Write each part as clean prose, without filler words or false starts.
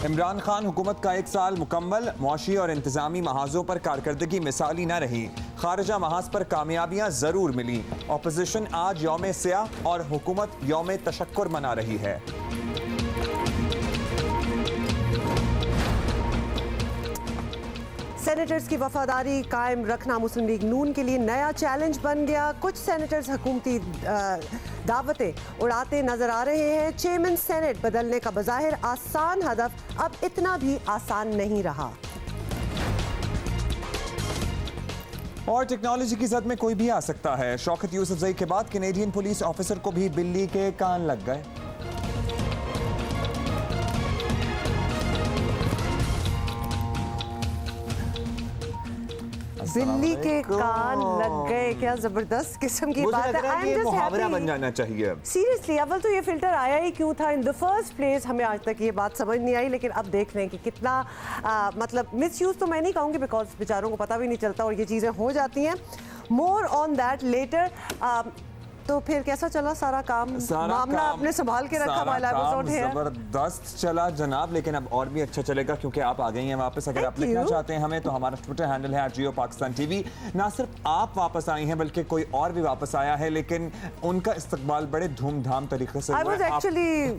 इमरान खान हुकूमत का 1 साल मुकम्मल, मुआशी और इंतजामी महाजों पर कारकर्दगी मिसाली न रही। खारजा महाज पर कामयाबियां जरूर मिली। अपोजिशन आज यौम सियाह और हुकूमत यौम तशक्कुर मना रही है। सेनेटर्स की वफादारी कायम रखना मुस्लिम लीग नून के लिए नया चैलेंज बन गया। कुछ सेनेटर्स हुकूमती दावतें उड़ाते नजर आ रहे हैं। चेयरमैन सेनेट बदलने का बज़ाहिर आसान हदफ अब इतना भी आसान नहीं रहा। और टेक्नोलॉजी की जद में कोई भी आ सकता है। शौकत यूसुफजई के बाद कैनेडियन पुलिस ऑफिसर को भी बिल्ली के कान लग गए। बिल्ली के कान लग गए, क्या जबरदस्त किस्म की बात है। ये मुहावरा बन जाना चाहिए। सीरियसली, अव्वल तो ये फिल्टर आया ही क्यों था इन द फर्स्ट प्लेस, हमें आज तक ये बात समझ नहीं आई। लेकिन अब देख लें कि कितना मतलब मिसयूज तो मैं नहीं कहूँगी, बिकॉज बेचारों को पता भी नहीं चलता और ये चीज़ें हो जाती हैं। More on that later. तो फिर कैसा चला सारा काम? मामला आपने संभाल के रखा while I was out here। जबरदस्त चला जनाब, लेकिन अब और भी अच्छा चलेगा क्योंकि आप आ गई हैं वापस। अगर आप लिखना चाहते हैं हमें तो हमारा ट्विटर हैंडल है @JioPakistanTV। ना सिर्फ आप वापस आई हैं बल्कि कोई और भी वापस आया है, लेकिन उनका इस्तकबाल बड़े धूमधाम तरीके से हुआ है।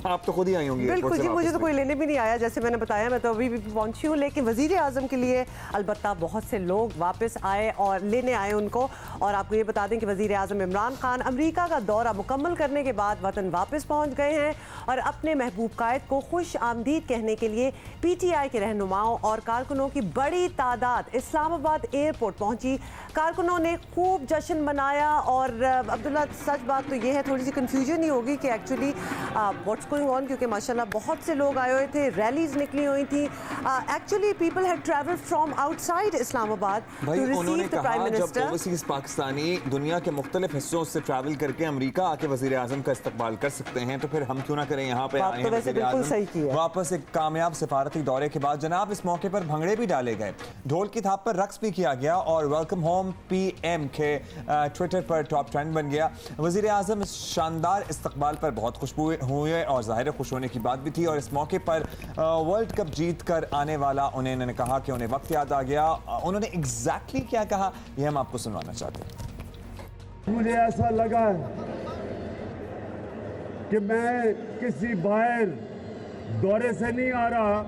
आप तो खुद ही आई होंगी। बिल्कुल जी, मुझे तो कोई लेने भी नहीं आया, जैसे मैंने बताया मैं तो अभी भी पहुंची हूँ। लेकिन वजीर आजम के लिए अलबत्ता बहुत से लोग वापस आए और लेने आए उनको। और आपको ये बता दें कि वजीर आजम इमरान खान अमरीका का दौरा मुकम्मल करने के बाद वतन वापस पहुंच गए हैं और अपने महबूब कायद को खुश आमदीद कहने के लिए PTI के रहनुमाओं और कारकुनों की बड़ी तादाद इस्लामाबाद एयरपोर्ट पहुंची। कारकुनों ने खूब जश्न मनाया। और अब्दुल्ला, सच बात तो ये है, थोड़ी सी कंफ्यूजन ही होगी कि एक्चुअली व्हाट्स गोइंग ऑन, क्योंकि माशाल्लाह बहुत से लोग आए हुए थे, रैलीज निकली हुई थी। Actually people had travelled from outside Islamabad to receive the prime minister. जब ओवरसीज पाकिस्तानी दुनिया के मुख्तलिफ हिस्सों से ट्रैवल करके अमेरिका आके वजीर आजम का इस्तकबाल कर सकते हैं, तो फिर हम क्यों ना करें। यहाँ पे आए हैं वजीर आजम वापस एक कामयाब सिफारती दौरे के बाद। जनाब, इस मौके पर भंगड़े भी डाले गए, ढोल की थाप पर रक्स भी किया गया और वेलकम होम PM के ट्विटर पर टॉप ट्रेंड बन गया। वजीर आजम इस शानदार इस्तकबाल पर बहुत खुश हुए और जाहिर खुश होने की बात भी थी। और इस मौके पर वर्ल्ड कप जीत कर आने वाला उन्होंने कहा कि उन्हें वक्त याद आ गया। उन्होंने एग्जैक्टली क्या कहा यह हम आपको सुनवाना चाहते हैं। मुझे ऐसा लगा कि मैं किसी बाहर दौरे से नहीं आ रहा,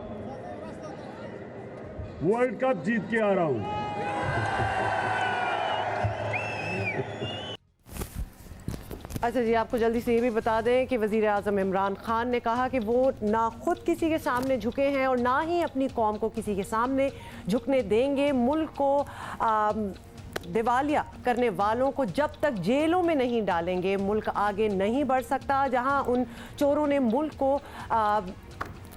वर्ल्ड कप जीत के आ रहा हूं। अच्छा जी, आपको जल्दी से ये भी बता दें कि वज़ीर आज़म इमरान खान ने कहा कि वो ना खुद किसी के सामने झुके हैं और ना ही अपनी कौम को किसी के सामने झुकने देंगे। मुल्क को दिवालिया करने वालों को जब तक जेलों में नहीं डालेंगे, मुल्क आगे नहीं बढ़ सकता। जहां उन चोरों ने मुल्क को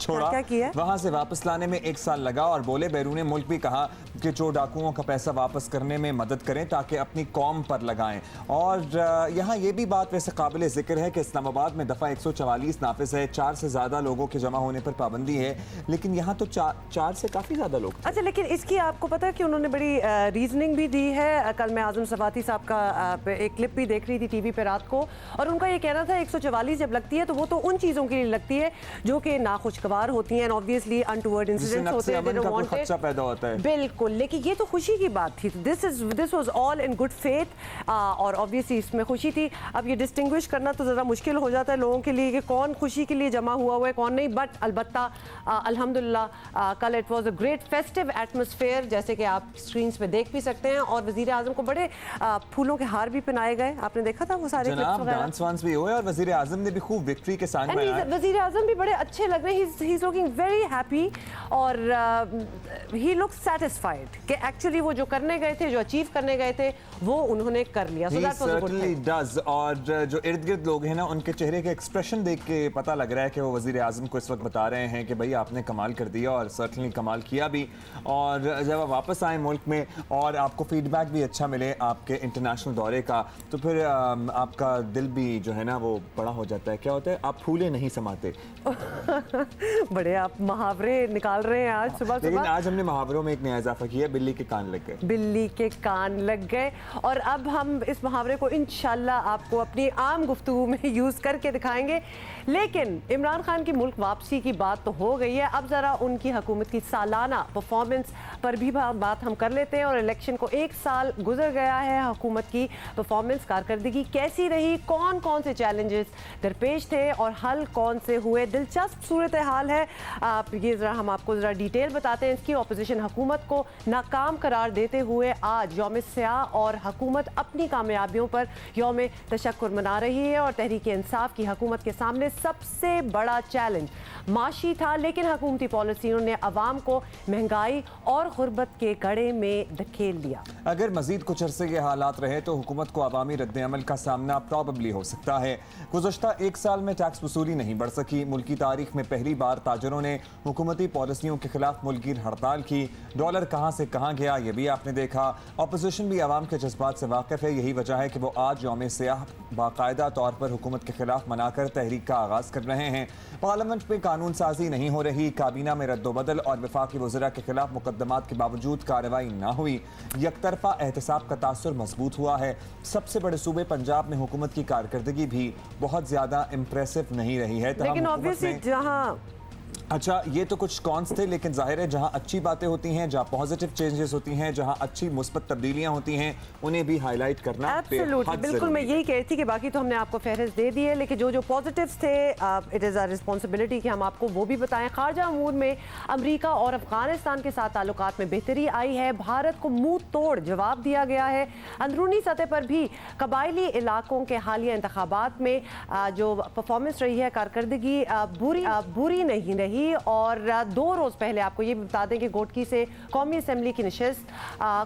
छोड़ा, क्या किया? वहां से वापस लाने में 1 साल लगा। और बोले बैरून मुल्क भी कहा कि चोर डाकुओं का पैसा वापस करने में मदद करें ताकि अपनी कौम पर लगाएं। और यहाँ ये भी बात वैसे काबिल जिक्र है कि इस्लामाबाद में दफ़ा 144 नाफिज है, 4 से ज़्यादा लोगों के जमा होने पर पाबंदी है, लेकिन यहाँ तो 4 से काफ़ी ज़्यादा लोग। अच्छा, लेकिन इसकी आपको पता है कि उन्होंने बड़ी रीजनिंग भी दी है। कल मैं आजम सवाती साहब का एक क्लिप भी देख रही थी TV पे रात को, और उनका ये कहना था 144 जब लगती है तो वो तो उन चीज़ों के लिए लगती है जो कि नाखुशगवार होती हैं, ऑब्वियसली अनटूवर्ड इंसिडेंट्स होते हैं, खदशा पैदा होता है। बिल्कुल, लेकिन ये तो खुशी की बात थी। This was all in good faith और ऑब्वियसली इसमें खुशी थी। अब ये डिस्टिंग्विश करना तो ज़रा मुश्किल हो जाता है लोगों के लिए कि कौन खुशी के लिए जमा हुआ है कौन नहीं। बट अलबत्ता अल्हम्दुलिल्लाह call it was a great festive atmosphere, जैसे कि आप स्क्रीन्स पे देख भी सकते हैं। और वज़ीर आज़म को बड़े फूलों के हार भी पहनाए गए, आपने देखा था वो सारे क्लिप्स वगैरह। डांस वांस भी हुए और वज़ीर आज़म ने भी खूब विक्ट्री के साथ मनाया। वज़ीर आज़म भी बड़े अच्छे लग रहे हैं, he is looking very happy और ही लुक्स सैटिस्फाइड कि एक्चुअली वो जो करने गए थे, जो अचीव करने गए थे, वो उन्होंने कर लिया। So that was a good thing. Does. और जो इर्द गिर्द लोग हैं ना, उनके चेहरे के एक्सप्रेशन देख के पता लग रहा है कि वो वज़ीर आज़म को इस वक्त बता रहे हैं कि भाई आपने कमाल कर दिया, और सर्टनली कमाल किया भी। और जब आप वापस आए मुल्क में और आपको फीडबैक भी अच्छा मिले आपके इंटरनेशनल दौरे का, तो फिर आपका दिल भी जो है ना वो बड़ा हो जाता है। क्या होता है, आप फूले नहीं समाते। बड़े आप मुहावरे निकाल रहे हैं आज सुबह लेकिन सुबह। आज हमने मुहावरों में एक नया इजाफा किया, बिल्ली के कान लग गए। बिल्ली के कान लग गए। और अब हम इस मुहावरे को इंशाल्लाह आपको अपनी आम गुफ्तगू में यूज़ करके दिखाएंगे। लेकिन इमरान खान की मुल्क वापसी की बात तो हो गई है, अब ज़रा उनकी हुकूमत की सालाना परफॉर्मेंस पर भी बात हम कर लेते हैं। और इलेक्शन को 1 साल गुजर गया है, हुकूमत की परफॉर्मेंस कारकर्दगी कैसी रही, कौन कौन से चैलेंजेस दरपेश थे और हल कौन से हुए, दिलचस्प सूरत हाल है। आप ये ज़रा हम आपको ज़रा डिटेल बताते हैं इसकी। अपोजिशन हुकूमत को नाकाम करार देते हुए आज यौम स्याह और हुकूमत अपनी कामयाबियों पर यौम तशक्कुर मना रही है। और तहरीक इंसाफ की हुकूमत के सामने सबसे बड़ा चैलेंज माशी था, लेकिन हुकूमती पॉलिसियों ने अवाम को महंगाई और गुर्बत के गड़े में धकेल दिया। अगर मजीद कुछ अरसे के हालात रहे तो हुकूमत को अवामी रद्द-ए-अमल का सामना प्रॉबेबली हो सकता है। गुज़श्ता 1 साल में टैक्स वसूली नहीं बढ़ सकी। मुल्की तारीख में पहली बार ताजरों ने हुकूमती पॉलिसियों के खिलाफ मुल्की हड़ताल की। डॉलर कहाँ से कहाँ गया ये भी आपने देखा। अपोजिशन भी अवाम के जज्बात से वाकिफ है, यही वजह है कि वो आज यौम स्याह बाकायदा तौर पर हुकूमत के खिलाफ मनाकर तहरीक का आगाज़ कर रहे हैं। पार्लियामेंट में कानून साजी नहीं हो रही, काबीना में रद्दोबदल और वफाकी वज़रा के खिलाफ मुकदमात के बावजूद कार्रवाई न हुई। यकतरफा एहतसाब का तासुर मजबूत हुआ है। सबसे बड़े सूबे पंजाब में हुकूमत की कारकर्दगी भी बहुत ज़्यादा इम्प्रेसिव नहीं रही है। लेकिन ऑब्वियसली जहाँ अच्छा, ये तो कुछ कॉन्स थे, लेकिन जाहिर है जहां अच्छी बातें होती हैं, जहां पॉजिटिव चेंजेस होती हैं, जहां अच्छी मुस्बत तब्दीलियां होती हैं, उन्हें भी हाईलाइट करना एब्सोल्युटली बिल्कुल। मैं यही कह रही थी कि बाकी तो हमने आपको फहरिस्त दे दी है, लेकिन जो जो पॉजिटिव्स थे इट इज़ अ रिस्पॉन्सिबिलिटी कि हम आपको वो भी बताएं। खारजा अमूर में अमेरिका और अफगानिस्तान के साथ ताल्लुकात में बेहतरी आई है। भारत को मुंह तोड़ जवाब दिया गया है। अंदरूनी सतह पर भी कबायली इलाकों के हालिया इंतखाबात में जो परफॉर्मेंस रही है, कारकर्दगी बुरी नहीं रही। और 2 रोज़ पहले आपको ये भी बता दें कि गोटकी से कौमी असम्बली की नशिस्त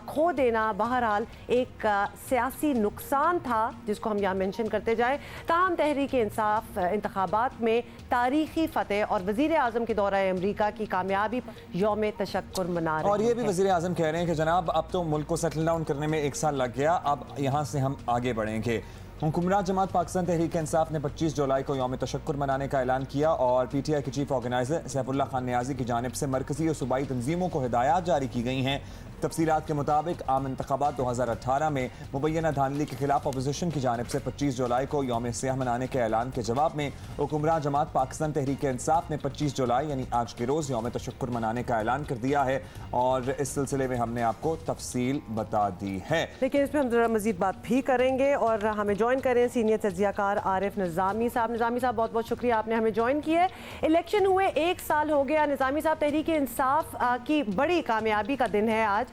खो देना बहरहाल एक सियासी नुकसान था जिसको हम यहाँ मेंशन करते जाएं। ताहम तहरीक इंसाफ इंतखाबात में तारीखी फतेह और वज़ीर आज़म के दौरा अमरीका की कामयाबी यौम तशक्कुर मना रहे हैं। और ये भी वज़ीर आज़म कह रहे हैं कि जनाब अब तो मुल्क को सेटल डाउन करने में 1 साल लग गया, अब यहाँ से हम आगे बढ़ेंगे। हुकूमरान जमात पाकिस्तान तहरीक इंसाफ ने 25 जुलाई को यौम तशक्कुर मनाने का ऐलान किया और PTI के चीफ ऑर्गेनाइजर सैफुल्लाह खान नियाजी की जानिब से मरकजी और सूबाई तंजीमों को हिदायत जारी की गई हैं। तफसीलात के मुताबिक आम इंतखाबात 2018 में मुबैना धांधली के खिलाफ अपोजिशन की जानिब से 25 जुलाई को यौम स्याह मनाने के ऐलान के जवाब में हुकूमरान जमात पाकिस्तान तहरीक इंसाफ ने 25 जुलाई यानी आज के रोज़ यौम तशक्कुर मनाने का ऐलान कर दिया है। और इस सिलसिले में हमने आपको तफसील बता दी है, लेकिन इसमें हम जरा मजीद बात भी करेंगे। और हमें ज्वाइन करें सीनियर तज्जियाकार आरिफ निज़ामी साहब। निज़ामी साहब बहुत बहुत शुक्रिया, आपने हमें ज्वाइन किया है। इलेक्शन हुए 1 साल हो गया। निज़ामी साहब, तहरीक इंसाफ की बड़ी कामयाबी का दिन है आज।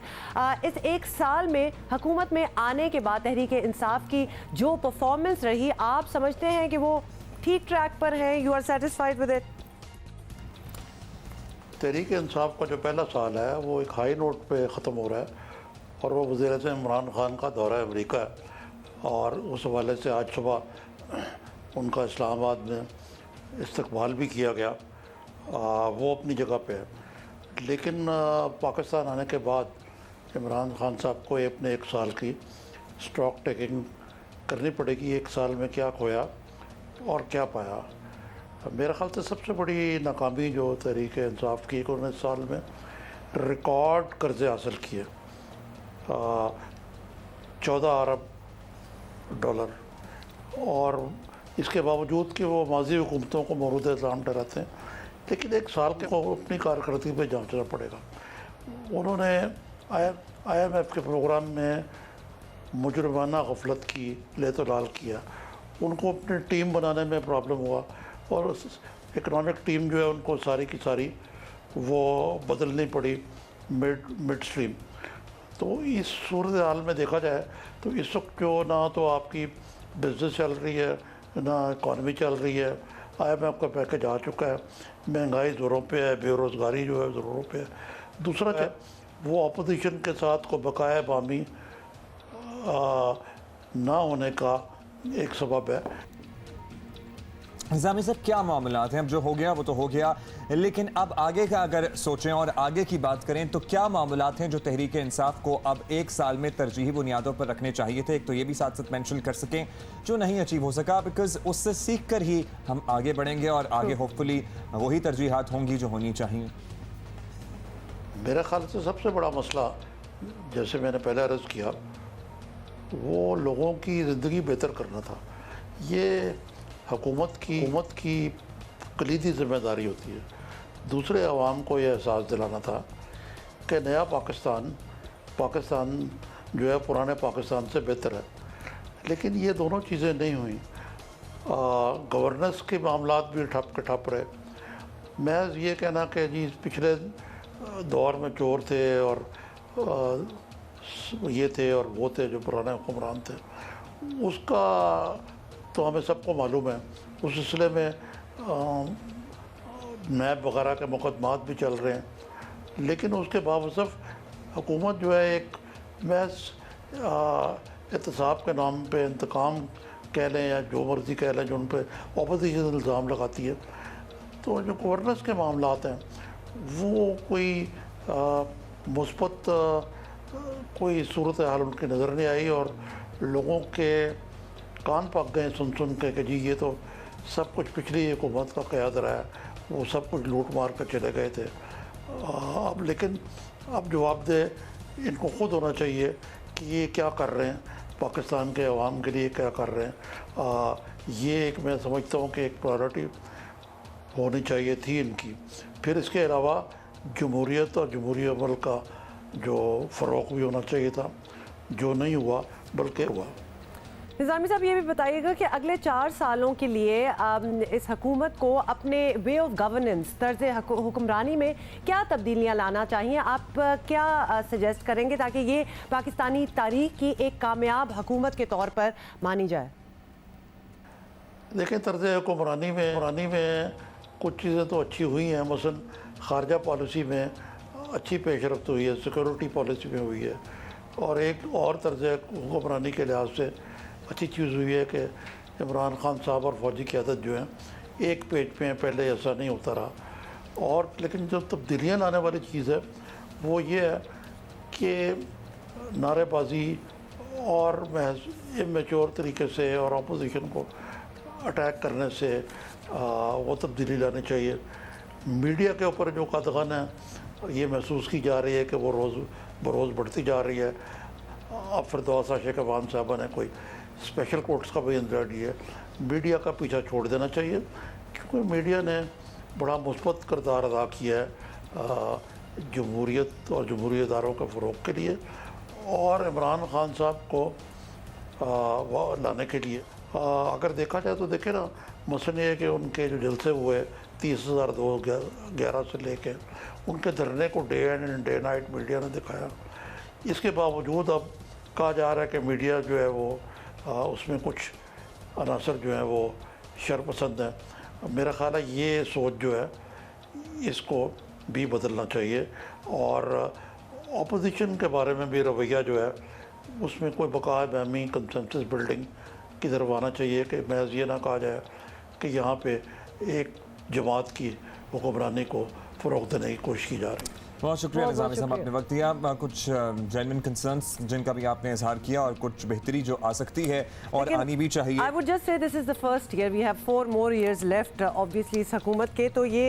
इस 1 साल में हुकूमत में आने के बाद तहरीक इंसाफ की जो परफॉर्मेंस रही, आप समझते हैं कि वो ठीक ट्रैक पर है? You are satisfied with it? Tehreek Insaf का जो पहला साल है वो एक हाई नोट पे ख़त्म हो रहा है और वो वज़ीर आज़म इमरान खान का दौरा अमेरिका है और उस हवाले से आज सुबह उनका इस्लामाबाद में इस्तकबाल भी किया गया। वो अपनी जगह पे है, लेकिन पाकिस्तान आने के बाद इमरान खान साहब को अपने 1 साल की स्टॉक टेकिंग करनी पड़ेगी। 1 साल में क्या खोया और क्या पाया। मेरे ख्याल से सबसे बड़ी नाकामी जो तहरीक इंसाफ की, 19 साल में रिकॉर्ड कर्जे हासिल किए, 14 अरब डॉलर, और इसके बावजूद कि वो माजी हुकूमतों को मौरूद इल्ज़ाम ठहराते हैं, लेकिन 1 साल को अपनी कारकर्दगी पर जांचना पड़ेगा। उन्होंने IMF के प्रोग्राम में मुजरमाना गफलत की लेतोलाल किया, उनको अपनी टीम बनाने में प्रॉब्लम हुआ और इकनॉमिक टीम जो है उनको सारी की सारी वो बदलनी पड़ी मिड स्ट्रीम। तो इस सूरत हाल में देखा जाए तो इस वक्त जो ना तो आपकी बिजनेस चल रही है ना इकॉनमी चल रही है। IMF का पैकेज आ चुका है, महंगाई ज़ोरों पे है, बेरोज़गारी जो है ज़ोरों पे है। दूसरा क्या, वो अपोजिशन के साथ को बकाया बामी ना होने का एक सबब है। निज़ामी साहब, क्या मामलात हैं? अब जो हो गया वो तो हो गया, लेकिन अब आगे का अगर सोचें और आगे की बात करें तो क्या मामलात हैं जो तहरीक इंसाफ को अब 1 साल में तरजीही बुनियादों पर रखने चाहिए थे? एक तो ये भी साथ साथ मेंशन कर सकें जो नहीं अचीव हो सका, बिकॉज उससे सीख कर ही हम आगे बढ़ेंगे और आगे होपफुली वही तरजीहात होंगी जो होनी चाहिए। मेरे ख्याल से सबसे बड़ा मसला, जैसे मैंने पहले अर्ज़ किया, वो लोगों की ज़िंदगी बेहतर करना था। ये हुकूमत की कलीदी ज़िम्मेदारी होती है। दूसरे अवाम को यह एहसास दिलाना था कि नया पाकिस्तान जो है पुराने पाकिस्तान से बेहतर है, लेकिन ये दोनों चीज़ें नहीं हुई। गवर्नेंस के मामलात भी ठप के ठप रहे। मैं ये कहना कि जी पिछले दौर में चोर थे और ये थे और वो थे जो पुराने हुक्मरान थे, उसका तो हमें सबको मालूम है। उस सिलसिले में नैब वगैरह के मुकदमात भी चल रहे हैं, लेकिन उसके बावजूद हुकूमत जो है एक महज एहतसाब के नाम पे इंतकाम कह लें या जो मर्ज़ी कह लें, जो उन पर अपोजिशन इल्ज़ाम लगाती है। तो जो गवर्नेंस के मामलात हैं वो कोई मुस्बत कोई सूरत हाल उनकी नज़र नहीं आई और लोगों के कान पक गए सुन के कि जी ये तो सब कुछ पिछली हुकूमत का क़याद रहा है, वो सब कुछ लूट मार कर चले गए थे। अब लेकिन अब जवाबदेह इनको खुद होना चाहिए कि ये क्या कर रहे हैं, पाकिस्तान के अवाम के लिए क्या कर रहे हैं। ये एक मैं समझता हूँ कि एक प्रायोरिटी होनी चाहिए थी इनकी। फिर इसके अलावा जमहूरियत और जमहूरी अमल का जो फ़रोग़ भी होना चाहिए था, जो नहीं हुआ बल्कि हुआ। निज़ामी साहब, ये भी बताइएगा कि अगले 4 सालों के लिए इस हुकूमत को अपने वे ऑफ गवर्नेंस, तर्ज़ हुक्मरानी में क्या तब्दीलियाँ लाना चाहिए? आप क्या सजेस्ट करेंगे ताकि ये पाकिस्तानी तारीख़ की एक कामयाब हुकूमत के तौर पर मानी जाए? देखें, तर्ज़ हुक्मरानी में कुछ चीज़ें तो अच्छी हुई हैं। मसलन ख़ारजा पॉलिसी में अच्छी पेशरफ्त हुई है, सिक्योरिटी पॉलिसी में हुई है, और एक और तर्ज़ हुक्मरानी के लिहाज से अच्छी चीज़ हुई है कि इमरान खान साहब और फौजी क़यादत जो हैं एक पेज पे, पहले ऐसा नहीं होता रहा। और लेकिन जो तब्दीलियाँ लाने वाली चीज़ है वो ये है कि नारेबाजी और महज इमेच्योर तरीके से और अपोजिशन को अटैक करने से वो तब्दीली लानी चाहिए। मीडिया के ऊपर जो कदगन है ये महसूस की जा रही है कि वो रोज़ बरोज़ बढ़ती जा रही है। अब फिरदौस आशिक़वान साहबा ने कोई स्पेशल कोर्ट्स का भी इंतजार दिया। मीडिया का पीछा छोड़ देना चाहिए, क्योंकि मीडिया ने बड़ा मुस्बत किरदार अदा किया है जमहूरियत और जमहूरी इदारों के फ़रोग़ के लिए और इमरान खान साहब को लाने के लिए। अगर देखा जाए तो देखें ना, मसलन ये है कि उनके जो जलसे हुए 30,011 से लेके उनके धरने को day and day night media ने दिखाया। इसके बावजूद अब कहा जा रहा है कि मीडिया जो है वो उसमें कुछ अनासर जो हैं वो शरपसंद हैं। मेरा ख़्याल है ये सोच जो है इसको भी बदलना चाहिए और अपोजिशन के बारे में भी रवैया जो है उसमें कोई बकाया बहमी कंसेंसस बिल्डिंग की तरफ आना चाहिए कि महज ये ना कहा जाए कि यहाँ पे एक जमात की हुक्मरानी को फ़रोग़ देने की कोशिश की जा रही है। बहुत शुक्रिया निज़ामी साहब, आपने वक्त दिया। कुछ जेन्युइन कंसर्न्स जिनका भी आपने इजहार किया और कुछ बेहतरी जो आ सकती है और आनी भी चाहिए। I would just say this is the first year, we have 4 more years left obviously इस हुकूमत के। तो ये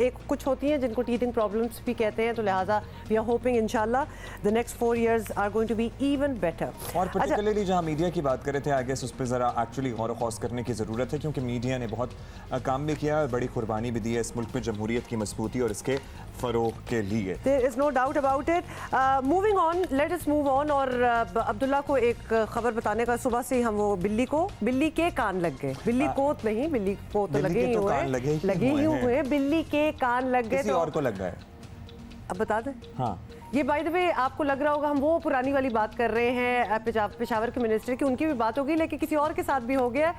एक कुछ होती हैं जिनको टीथिंग प्रॉब्लम्स भी कहते हैं, तो लिहाजा वी आर होपिंग इंशाल्लाह the next 4 years are going to be even better. और पर्टिकुलरली जहाँ मीडिया की बात कर रहे थे, आई गेस उस पर ज़रा एक्चुअली गौर ख़ौस करने की ज़रूरत है, क्योंकि मीडिया ने बहुत काम भी किया और बड़ी कुर्बानी भी दी है इस मुल्क में जमहूरियत की मजबूती और इसके फ़रोग़ के लिए। There is no doubt about it. Moving on, let us move on। और अब्दुल्ला को एक खबर बताने का, सुबह से हम वो बिल्ली के कान लग गए। बिल्ली को नहीं, बिल्ली को तो लगे ही हुए, लगे ही हुए, बिल्ली के कान लग गए। किसी और को लग गए, अब बता दें। हाँ ये बाय द वे आपको लग रहा होगा हम वो पुरानी वाली बात कर रहे हैं पेशावर के मिनिस्टर की, उनकी भी बात होगी लेकिन किसी और के साथ भी हो गया।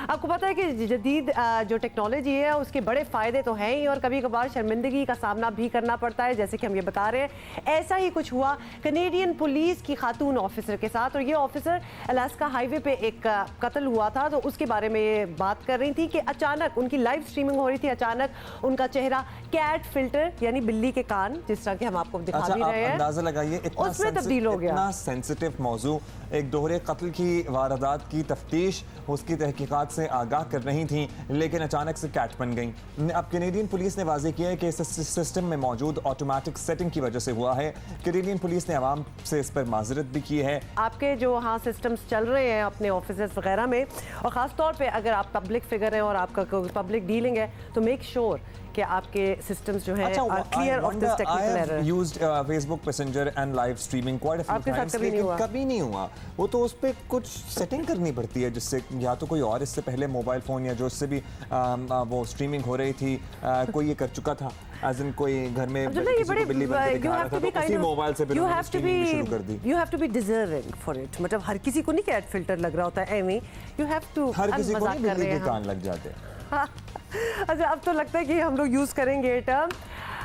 आपको पता है कि जदीद जो टेक्नोलॉजी है उसके बड़े फ़ायदे तो हैं ही और कभी कभार शर्मिंदगी का सामना भी करना पड़ता है, जैसे कि हम ये बता रहे हैं। ऐसा ही कुछ हुआ कनेडियन पुलिस की खातून ऑफिसर के साथ, और ये ऑफिसर अलास्का हाईवे पे एक कत्ल हुआ था, तो उसके बारे में ये बात कर रही थी कि अचानक उनकी लाइव स्ट्रीमिंग हो रही थी, अचानक उनका चेहरा कैट फिल्टर यानी बिल्ली के कान, जिस तरह के हम आपको दिखा भी रहे हैं, अंदाजा लगाइए उसमें तब्दील हो गया। इतना सेंसिटिव मौजू, एक दोहरे कत्ल की वारदात की तफ्तीश उसकी तहकीकात से आगाह कर रही थी, लेकिन अचानक से कैट बन गई। अब कैनेडियन पुलिस ने वाज़ेह किया है कि इस सिस्टम में मौजूद ऑटोमेटिक सेटिंग की वजह से हुआ है। कैनेडियन पुलिस ने आवाम से इस पर माजरत भी की है। आपके जो वहाँ सिस्टम्स चल रहे हैं अपने ऑफिस वगैरह में, और ख़ास तौर पे अगर आप पब्लिक फिगर हैं और आपका पब्लिक डीलिंग है, तो मेक श्योर कि आपके सिस्टम्स जो हैं clear of this technical error. Used Facebook messenger and live streaming quite a few times, लेकिन कभी नहीं हुआ। वो तो उस पर कुछ सेटिंग करनी पड़ती है, जिससे या तो कोई और इससे पहले मोबाइल फ़ोन या जो इससे भी वो स्ट्रीमिंग हो रही थी कोई ये कर चुका था, एज इन कोई घर में किसी को बिल्ली बन के दिखा रहा था, तो उसी मोबाइल से फिर उन्होंने स्ट्रीमिंग शुरू कर दी। You have to be deserving for it, मतलब हर किसी को नहीं कैट फिल्टर लग रहा होता है एमी, यू हैव टू, हर किसी को नहीं बिल्ली के कान लग जाते हैं। अच्छा, अब तो लगता है कि हम लोग यूज़ करेंगे ये टर्म।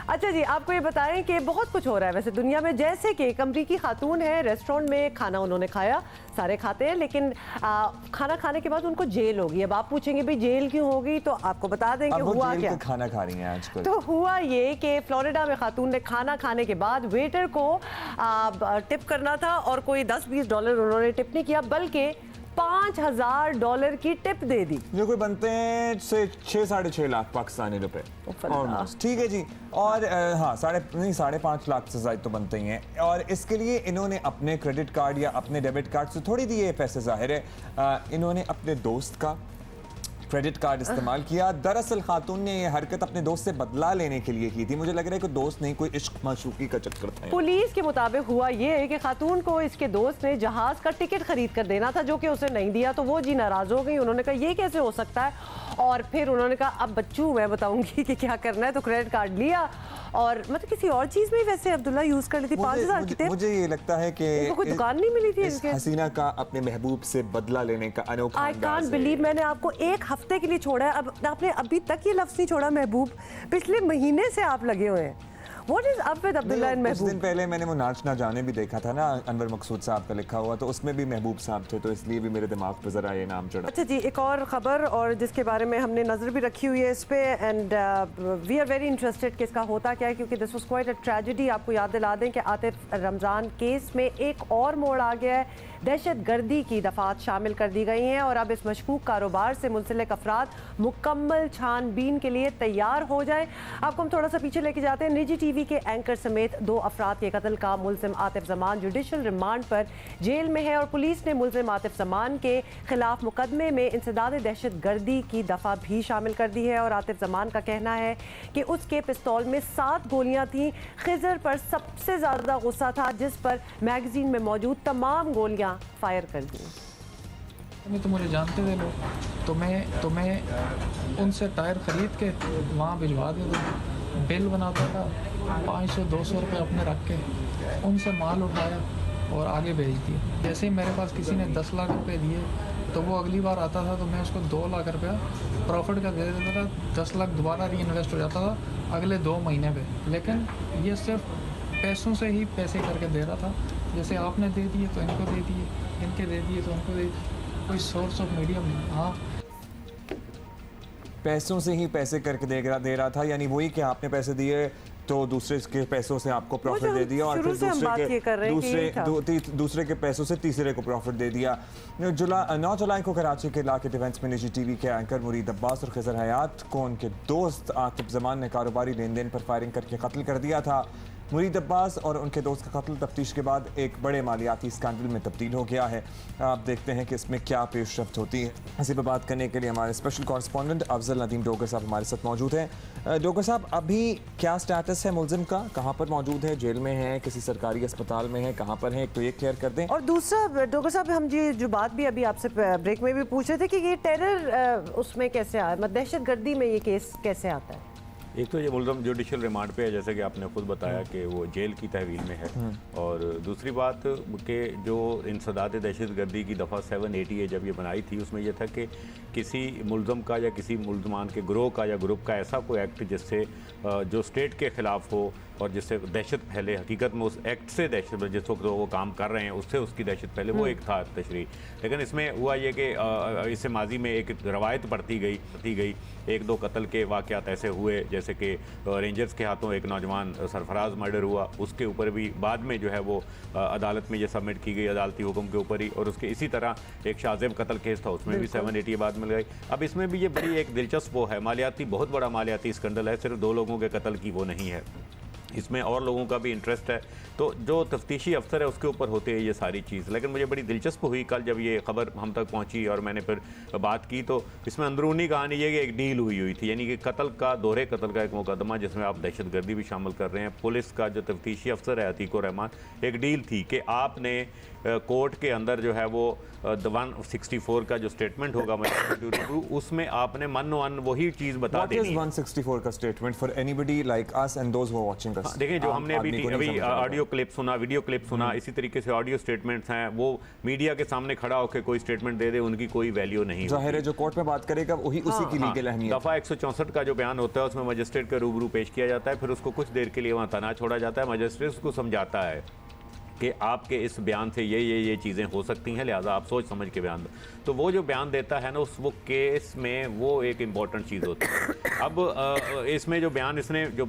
अच्छा जी, आपको ये बताएं कि बहुत कुछ हो रहा है वैसे दुनिया में, जैसे कि एक अमरीकी खातून है, रेस्टोरेंट में खाना उन्होंने खाया, सारे खाते हैं, लेकिन खाना खाने के बाद उनको जेल होगी। अब आप पूछेंगे भाई जेल क्यों होगी, तो आपको बता दें कि हुआ क्या। खाना खा रही हैं आजकल। तो हुआ ये कि फ्लोरिडा में खातून ने खाना खाने के बाद वेटर को टिप करना था, और कोई $10-20 उन्होंने टिप नहीं किया, बल्कि $5,000 की टिप दे दी, जो कोई बनते हैं 6-6.5 लाख पाकिस्तानी रुपए ऑलमोस्ट। ठीक है जी, और हाँ 5.5 लाख से ज़ायद तो बनते ही हैं, और इसके लिए इन्होंने अपने क्रेडिट कार्ड या अपने डेबिट कार्ड से थोड़ी दिए पैसे, ज़ाहिर है इन्होंने अपने दोस्त का क्रेडिट कार्ड इस्तेमाल किया। दरअसल खातून ने ये हरकत अपने दोस्त से बदला लेने के लिए की थी। मुझे लग रहा है कि दोस्त नहीं, कोई इश्क माशूकी का चक्कर था। पुलिस के मुताबिक हुआ ये है कि खातून को इसके दोस्त ने जहाज का टिकट खरीद कर देना था, जो कि उसे नहीं दिया, तो वो जी नाराज हो गई। उन्होंने कहा ये कैसे हो सकता है, और फिर उन्होंने कहा अब बच्चू मैं बताऊंगी कि क्या करना है, तो क्रेडिट कार्ड लिया और मतलब किसी और चीज में वैसे अब्दुल्ला यूज कर ली थी 5,000 की टिप। मुझे ये लगता है कि कोई दुकान नहीं मिली थी इसके। हसीना का अपने महबूब से बदला लेने का अनोखा अंदाज है। I can't believe मैंने आपको 1 हफ्ते के लिए छोड़ा है, अब आपने अभी तक ये लफ्ज़ नहीं छोड़ा महबूब, पिछले महीने से आप लगे हुए हैं। What is up with Abdullah and महबूब? कुछ दिन पहले मैंने वो नाच ना जाने भी देखा था ना, अनवर मकसूद साहब का लिखा हुआ, तो उसमें भी महबूब साहब थे, तो इसलिए भी मेरे दिमाग पे जरा ये नाम चढ़ा। अच्छा जी, एक और खबर और जिसके बारे में हमने नज़र भी रखी हुई है इस पे, and we are very interested कि इसका होता क्या है, क्योंकि this was quite a tragedy. आपको याद दिला दें कि आतिफ रमज़ान केस में एक और मोड़ आ गया है, दहशत गर्दी की दफात शामिल कर दी गई हैं, और अब इस मशकूक कारोबार से मुंसलिक अफराद मुकम्मल छानबीन के लिए तैयार हो जाएं। आपको हम थोड़ा सा पीछे लेके जाते हैं। निजी टीवी के एंकर समेत 2 अफराद के कत्ल का मुलजिम आतिफ जमान जुडिशल रिमांड पर जेल में है, और पुलिस ने मुलजिम आतिफ जमान के खिलाफ मुकदमे में इंसदाद दहशत गर्दी की दफ़ा भी शामिल कर दी है। और आतिफ जमान का कहना है कि उसके पिस्तौल में 7 गोलियां थीं। खिजर पर सबसे ज़्यादा गुस्सा था, जिस पर मैगजीन में मौजूद तमाम गोलियां फायर कर दी। तो मुझे जानते थे लोग, तो मैं उनसे टायर ख़रीद के वहाँ भिजवा देता, बिल बनाता था 500-200 रुपये अपने रख के, उनसे माल उठाया और आगे भेज दिया। जैसे ही मेरे पास किसी ने 10 लाख रुपए दिए, तो वो अगली बार आता था तो मैं उसको 2 लाख रुपया प्रॉफिट का दे देता था, 10 लाख दोबारा री इन्वेस्ट हो जाता था अगले 2 महीने पे। लेकिन ये सिर्फ पैसों से ही पैसे करके दे रहा था, जैसे आपने दे दिए तो इनको दे दिए, इनके दे दिए तो उनको दे दिए, कोई सोर्स ऑफ मीडियम नहीं। हाँ, पैसों से ही पैसे करके दे रहा था, यानी वही कि आपने पैसे दिए तो दूसरे के पैसों से आपको प्रॉफिट दे दिया, और फिर दूसरे के पैसों से तीसरे को प्रॉफिट दे दिया। 9 जुलाई को कराची के इलाके डिफेंस में निजी टीवी के एंकर मुरीद अब्बास और खिजर हयात को उनके दोस्त आतिफ जमान ने कारोबारी लेन देन पर फायरिंग करके कत्ल कर दिया था। मुरीद अब्बास और उनके दोस्त का कत्ल तफ्तीश के बाद एक बड़े मालियाती स्कैंडल में तब्दील हो गया है। आप देखते हैं कि इसमें क्या पेशरफ्त होती है। इसी पर बात करने के लिए हमारे स्पेशल कॉरेस्पॉन्डेंट अफजल नदीम डोगर साहब हमारे साथ मौजूद हैं। डोगर साहब, अभी क्या स्टेटस है मुलजिम का, कहाँ पर मौजूद है, जेल में है, किसी सरकारी अस्पताल में है, कहाँ पर है, तो ये क्लियर कर दें। और दूसरा डोगर साहब, हम जो बात भी अभी आपसे ब्रेक में भी पूछ रहे थे कि ये टेरर उसमें कैसे आया, मतलब दहशत गर्दी में ये केस कैसे आता है? एक तो ये मुलज़म जुडिशल रिमांड पे है, जैसे कि आपने खुद बताया कि वो जेल की तहवील में है, और दूसरी बात कि जो इंसदाद दहशतगर्दी की दफ़ा 780 जब ये बनाई थी, उसमें यह था कि किसी मुलज़म का या किसी मुलज़मान के ग्रोह का या ग्रुप का ऐसा कोई एक्ट जिससे जो स्टेट के ख़िलाफ़ हो और जिससे दहशत फैले, हकीकत में उस एक्ट से दहशत, जिस वक्त वो काम कर रहे हैं उससे उसकी दहशत फैले, वो एक था तशरीह। लेकिन इसमें हुआ ये कि इससे माजी में एक रवायत बढ़ती गई, एक दो कत्ल के वाक़यात ऐसे हुए, जैसे कि रेंजर्स के हाथों एक नौजवान सरफराज मर्डर हुआ, उसके ऊपर भी बाद में जो है वो अदालत में ये सबमिट की गई अदालती हुक्म के ऊपर ही, और उसके इसी तरह एक शाज़ेब कत्ल केस था, उसमें भी 780 बाद मिल गई। अब इसमें भी ये बड़ी एक दिलचस्प वो है, मालियाती, बहुत बड़ा मालियाती स्कैंडल है, सिर्फ 2 लोगों के कत्ल की वो नहीं है, इसमें और लोगों का भी इंटरेस्ट है। तो जो तफ्तीशी अफसर है उसके ऊपर होते हैं ये सारी चीज़। लेकिन मुझे बड़ी दिलचस्प हुई कल जब ये खबर हम तक पहुंची और मैंने फिर बात की, तो इसमें अंदरूनी कहानी ये कि एक डील हुई थी, यानी कि कत्ल का, दोहरे कत्ल का एक मुकदमा जिसमें आप दहशतगर्दी भी शामिल कर रहे हैं। पुलिस का जो तफ्तीशी अफसर है अतीकुर रहमान, एक डील थी कि आपने कोर्ट के अंदर जो है वो 164 का जो स्टेटमेंट होगा उसमें आपने मन वही चीज़ बता देनी है। 164 का statement for anybody like us and those who are watching us. देखिए, जो हमने अभी ऑडियो क्लिप सुना, वीडियो क्लिप सुना, इसी तरीके से ऑडियो स्टेटमेंट्स हैं, वो मीडिया के सामने खड़ा होकर कोई स्टेटमेंट दे दे, उनकी कोई वैल्यू नहीं। जाहिर है जो कोर्ट में बात करेगा वही उसी की लीगल अहमियत। दफ़ा 164 का जो बयान होता है उसमें मजिस्ट्रेट के रूबरू पेश किया जाता है, फिर उसको कुछ देर के लिए वहाँ तना छोड़ा जाता है, मजिस्ट्रेट उसको समझाता है कि आपके इस बयान से ये चीज़ें हो सकती हैं, लिहाजा आप सोच समझ के बयान दो। तो वो जो बयान देता है ना, वो केस में वो एक इम्पॉर्टेंट चीज़ होती है। अब इसमें जो बयान इसने जो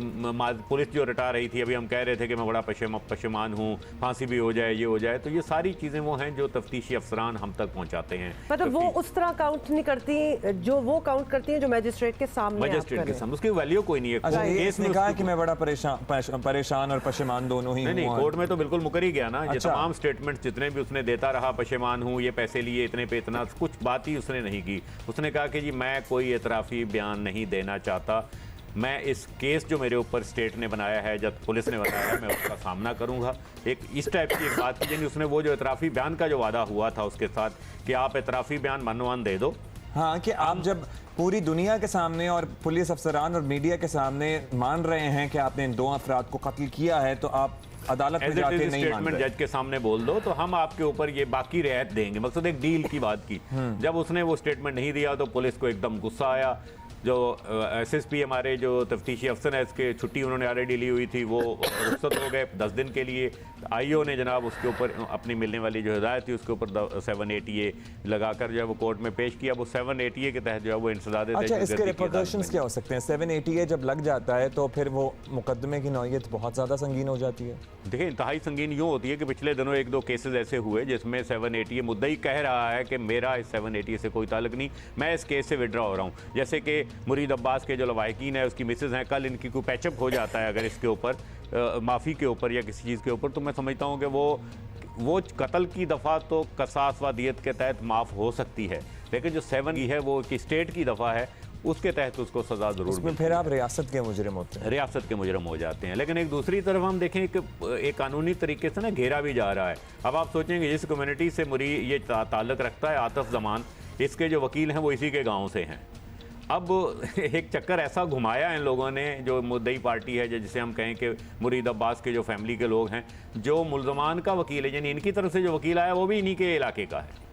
पुलिस जो रटा रही थी, अभी हम कह रहे थे कि मैं बड़ा पशेमान हूँ, फांसी भी हो जाए, ये हो जाए, तो ये सारी चीज़ें वो हैं जो तफ्तीशी अफसरान हम तक पहुँचाते हैं। मतलब वो उस तरह काउंट नहीं करती जो वो काउंट करती हैं जो मजिस्ट्रेट के सामने, मजिस्ट्रेट के सामने, उसकी वैल्यू कोई नहीं है। इसने कहा कि मैं बड़ा परेशान और पशेमान दोनों ही। नहीं, कोर्ट में तो बिल्कुल मुकर ही गया ना। ये तमाम स्टेटमेंट जितने भी उसने देता रहा, पशेमान हूँ, ये पैसे लिए इतने पे इतना, कुछ बात ही उसने नहीं की। उसने कहा कि जी मैं कोई एतराफ़ी बयान नहीं देना चाहता, मैं इस केस जो मेरे ऊपर स्टेट ने बनाया है, जब पुलिस ने बनाया है, मैं उसका सामना करूंगा। एक इस टाइप की एक बात की, यानी उसने वो जो एतराफ़ी बयान का जो वादा हुआ था उसके साथ कि आप एतराफ़ी बयान मनवान दे दो। हाँ, कि आप जब पूरी दुनिया के सामने और पुलिस अफसरान और मीडिया के सामने मान रहे हैं कि आपने इन 2 अफराद को कत्ल किया है, तो आप अदालत में जाके नहीं स्टेटमेंट जज के सामने बोल दो तो हम आपके ऊपर ये बाकी रियायत देंगे। मकसद एक डील की बात की। जब उसने वो स्टेटमेंट नहीं दिया तो पुलिस को एकदम गुस्सा आया। जो एसएसपी हमारे जो तफ्तीशी अफसर है, इसके छुट्टी उन्होंने ऑलरेडी ली हुई थी, वो रुखसत हो गए 10 दिन के लिए। आईओ ने जनाब उसके ऊपर अपनी मिलने वाली जो हिदायत थी उसके ऊपर 780 लगाकर जो है वो कोर्ट में पेश किया। वो 780 के तहत जो है वो इंसदाद। अच्छा, इसके रिपरकशंस क्या हो सकते हैं? 780 जब लग जाता है तो फिर वो मुकदमे की नौयत बहुत ज़्यादा संगीन हो जाती है। देखिए, इंतहाई संगीन यूँ होती है कि पिछले दिनों 1-2 केसेस ऐसे हुए जिसमें 780 मुद्दई कह रहा है कि मेरा इस 780 से कोई ताल्लुक नहीं, मैं इस केस से विड्रॉ हो रहा हूँ। जैसे कि मुरीद अब्बास के जो लवाहिकीन है, उसकी मिसेज हैं, कल इनकी कोई पैचअप हो जाता है अगर इसके ऊपर माफ़ी के ऊपर या किसी चीज़ के ऊपर, तो मैं समझता हूँ कि वो कत्ल की दफ़ा तो कसास व दियत के तहत माफ़ हो सकती है, लेकिन जो 7 की है वो कि स्टेट की दफ़ा है, उसके तहत उसको सज़ा ज़रूर उसमें फिर आप रियासत के मुजरिम होते हैं, रियासत के मुजरिम हो जाते हैं। लेकिन एक दूसरी तरफ हम देखें कि एक कानूनी तरीके से ना घेरा भी जा रहा है। अब आप सोचेंगे जिस कम्युनिटी से ये ताल्लुक़ रखता है आतिफ जमान, इसके जो वकील हैं वो इसी के गाँव से हैं। अब एक चक्कर ऐसा घुमाया इन लोगों ने, जो मुद्दई पार्टी है, जिसे हम कहें कि मुरीद अब्बास के जो फैमिली के लोग हैं, जो मुल्ज़मान का वकील है, यानी इनकी तरफ से जो वकील आया वो भी इन्हीं के इलाके का है,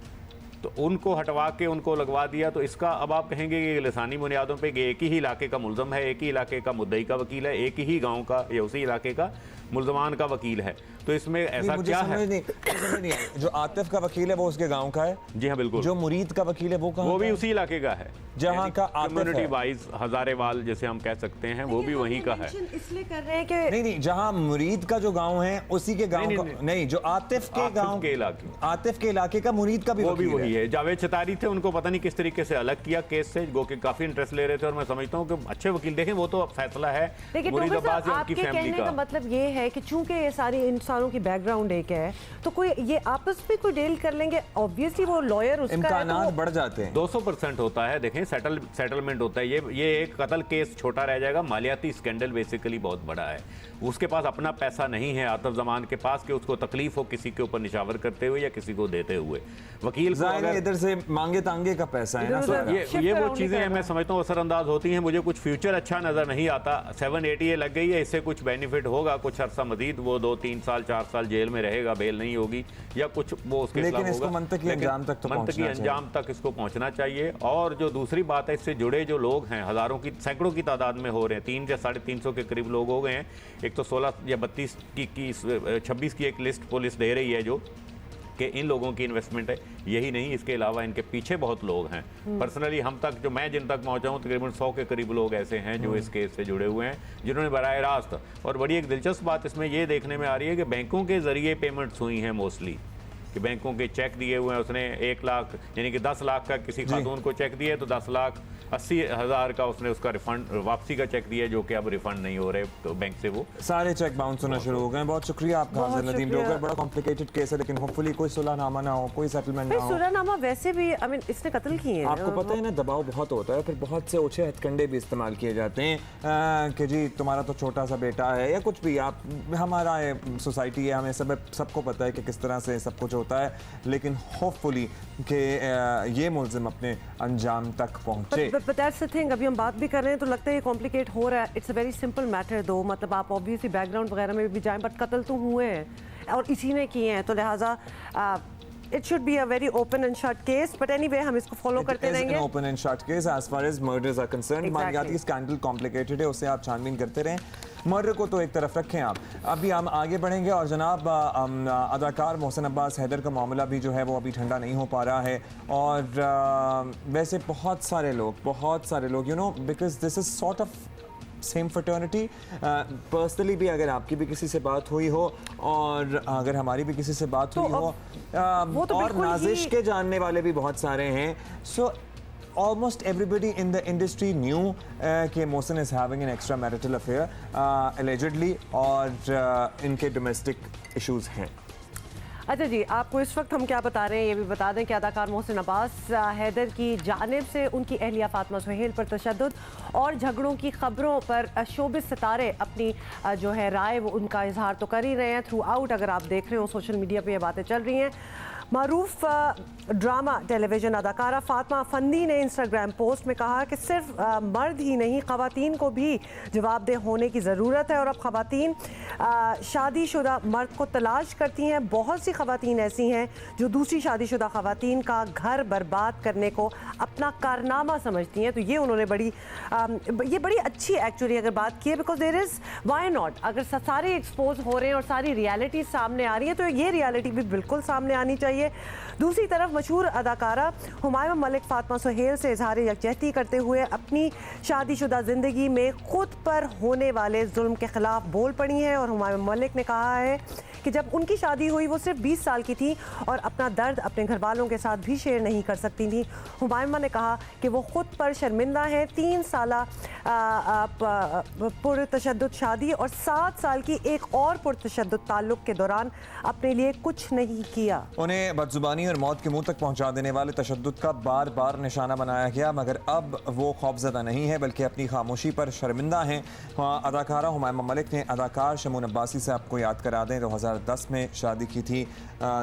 तो उनको हटवा के उनको लगवा दिया। तो इसका अब आप कहेंगे कि लिसानी बुनियादों पे एक ही इलाके का मुल्ज़म है, एक ही इलाके का मुद्दई का वकील है, एक ही गाँव का या उसी इलाके का मुल्ज़मान का वकील है, तो इसमें ऐसा क्या है? नहीं, जो आतिफ का वकील है वो उसके गांव का है। जी हाँ, बिल्कुल। जो मुरीद का वकील है वो कहाँ? वो भी उसी इलाके का है, जहाँ का कम्युनिटी वाइज हजारेवाल जैसे हम कह सकते हैं, वो भी वहीं का है। इसलिए कर रहे हैं कि नहीं, जहाँ मुरीद का जो गांव है उसी के गांव का नहीं, जो आतिफ के गांव के इलाके, आतिफ के इलाके का मुरीद का भी वो भी वही है। जावेद चतारी थे, उनको पता नहीं किस तरीके से अलग किया केस से, गो के काफी इंटरेस्ट ले रहे थे, और मैं समझता हूँ कि अच्छे वकील, देखें वो तो फैसला है मुरीद अब्बास या उनकी फैमिली का। मतलब ये है कि चूंकि ये सारी इंसानों की बैकग्राउंड एक है, तो कोई ये आपस में कोई डील कर लेंगे, ऑब्वियसली वो लॉयर उसका इम्कानात बढ़ जाते हैं। 200% होता है। देखें, सेटलमेंट होता है। ये एक कत्ल केस छोटा रह जाएगा, मालियाती स्कैंडल बेसिकली बहुत बड़ा है। उसके पास अपना पैसा नहीं है आतिफ जमान के पास कि उसको तकलीफ हो किसी के ऊपर निशावर करते हुए या किसी को देते हुए। वकील को अगर इधर से मांगे तांगे का पैसा है ना इधर सारा। ये वो चीज़ें मैं समझता हूँ असरअंदाज होती हैं। मुझे कुछ फ्यूचर अच्छा नज़र नहीं आता। 780 लग गई है, इससे कुछ बेनिफिट होगा, कुछ अरसा मजीद वो 2-3 साल 4 साल जेल में रहेगा, बेल नहीं होगी या कुछ वो उसके लेकिन खिलाफ इसको होगा। मंतकी अंजाम तक तो मंतकी पहुंचना चाहिए। अंजाम तक इसको पहुंचना चाहिए। और जो दूसरी बात है, इससे जुड़े जो लोग हैं हज़ारों की सैकड़ों की तादाद में हो रहे हैं, 300 या 350 के करीब लोग हो गए हैं। एक तो 16 या 32 की 26 की एक लिस्ट पुलिस दे रही है जो कि इन लोगों की इन्वेस्टमेंट है। यही नहीं, इसके अलावा इनके पीछे बहुत लोग हैं। पर्सनली हम तक जो मैं जिन तक पहुंचा हूं तकरीबन 100 के करीब लोग ऐसे हैं जो इस केस से जुड़े हुए हैं, जिन्होंने बराह रास्त। और बड़ी एक दिलचस्प बात इसमें ये देखने में आ रही है कि बैंकों के जरिए पेमेंट्स हुई हैं मोस्टली, कि बैंकों के चेक दिए हुए हैं। उसने 1 लाख यानी कि 10 लाख का किसी खातून को चेक दिए तो 10,80,000 का उसने उसका रिफंड वापसी का चेक दिया, जो कि अब रिफंड नहीं हो रहे तो बैंक से वो सारे चेक बाउंस होना शुरू हो गए। बहुत शुक्रिया आपका बहुत हाजिर नदीम शुक्रिया। डोगर। बड़ा कॉम्प्लिकेटेड केस है, लेकिन होपफुली कोई सुलहनामा ना हो, कोई सेटलमेंट ना भाई हो। सुलहनामा वैसे भी आई मीन इसने कत्ल किए हैं। आपको पता है ना, दबाव बहुत होता है, फिर बहुत से ओछे हथकंडे भी इस्तेमाल किए जाते हैं कि जी तुम्हारा तो छोटा सा बेटा है या कुछ भी, आप हमारा सोसाइटी है, हमें सबको पता है कि किस तरह से सब कुछ होता है। लेकिन होपफुली कि ये मुल्जिम अपने अंजाम तक पहुंचे। But that's the thing, अभी हम बात भी कर रहे हैं तो लगता है ये कॉम्प्लिकेट हो रहा है। It's a very simple matter दो, मतलब आप ऑब्वियसली बैकग्राउंड वगैरह में भी जाएं, बट कत्ल तो हुए हैं और इसी ने किए हैं, तो लिहाजा it should be a very open and shut case. But anyway हम इसको फॉलो करते रहेंगे। Open and shut case as far as murders are concerned. मालियाती स्कैंडल कॉम्प्लिकेटेड है, उससे आप छानबीन करते रहें। मर्डर को तो एक तरफ रखें आप। अभी हम आगे बढ़ेंगे और जनाब अदाकार मोहसिन अब्बास हैदर का मामला भी जो है वो अभी ठंडा नहीं हो पा रहा है। और वैसे बहुत सारे लोग you know, because this is sort of same fraternity. Personally भी अगर आपकी भी किसी से बात हुई हो और अगर हमारी भी किसी से बात हुई हो, वो तो और बिल्कुल नाजिश ही- के जानने वाले भी बहुत सारे हैं। सो almost everybody in the industry knew कि Mohsin is having an extramarital affair allegedly, और इनके domestic issues हैं। अच्छा जी, आपको इस वक्त हम क्या बता रहे हैं ये भी बता दें कि अदाकार मोहसिन अब्बास हैदर की जानिब से उनकी अहलिया फातिमा सुहेल पर तशद्दुद और झगड़ों की खबरों पर शोबिस सितारे अपनी जो है राय वो उनका इजहार तो कर ही रहे हैं थ्रू आउट। अगर आप देख रहे हो सोशल मीडिया पे ये बातें चल रही हैं। मारूफ ड्रामा टेलीविजन अदाकारा फातिमा फंदी ने इंस्टाग्राम पोस्ट में कहा कि सिर्फ मर्द ही नहीं, ख़वातीन को भी जवाबदेह होने की ज़रूरत है और अब ख़वातीन शादीशुदा मर्द को तलाश करती हैं। बहुत सी ख़वातीन ऐसी हैं जो दूसरी शादीशुदा ख़वातीन का घर बर्बाद करने को अपना कारनामा समझती हैं। तो ये उन्होंने ये बड़ी अच्छी एक्चुअली अगर बात की है, because there is why not, अगर सारे एक्सपोज हो रहे हैं और सारी रियलिटी सामने आ रही है तो ये रियलिटी भी बिल्कुल सामने आनी चाहिए। दूसरी तरफ मशहूर अदाकारा हुमायूं मलिक फातिमा सुहेल से इजहार यकजहती करते हुए अपनी शादीशुदा ज़िंदगी में खुद पर होने वाले जुल्म के खिलाफ बोल पड़ी हैं। और हुमायूं मलिक ने कहा है कि जब उनकी शादी हुई वो सिर्फ 20 साल की थी और अपना दर्द अपने घर वालों के साथ भी शेयर नहीं कर सकती थी। हुमायूं ने कहा कि वो खुद पर शर्मिंदा हैं। 3 साल पुरतशद्दुद शादी और 7 साल की एक और पुरतशद्दुद ताल्लुक के दौरान अपने लिए कुछ नहीं किया। उन्हें बदजुबानी और मौत के मुंह तक पहुंचा देने वाले तशद्दुद का बार बार निशाना बनाया गया, मगर अब वो खौफजदा नहीं है बल्कि अपनी खामोशी पर शर्मिंदा हैं। अदाकारा हुमायूं मलिक ने अदाकार शमून अब्बासी से आपको याद करा दें 2010 में शादी की थी।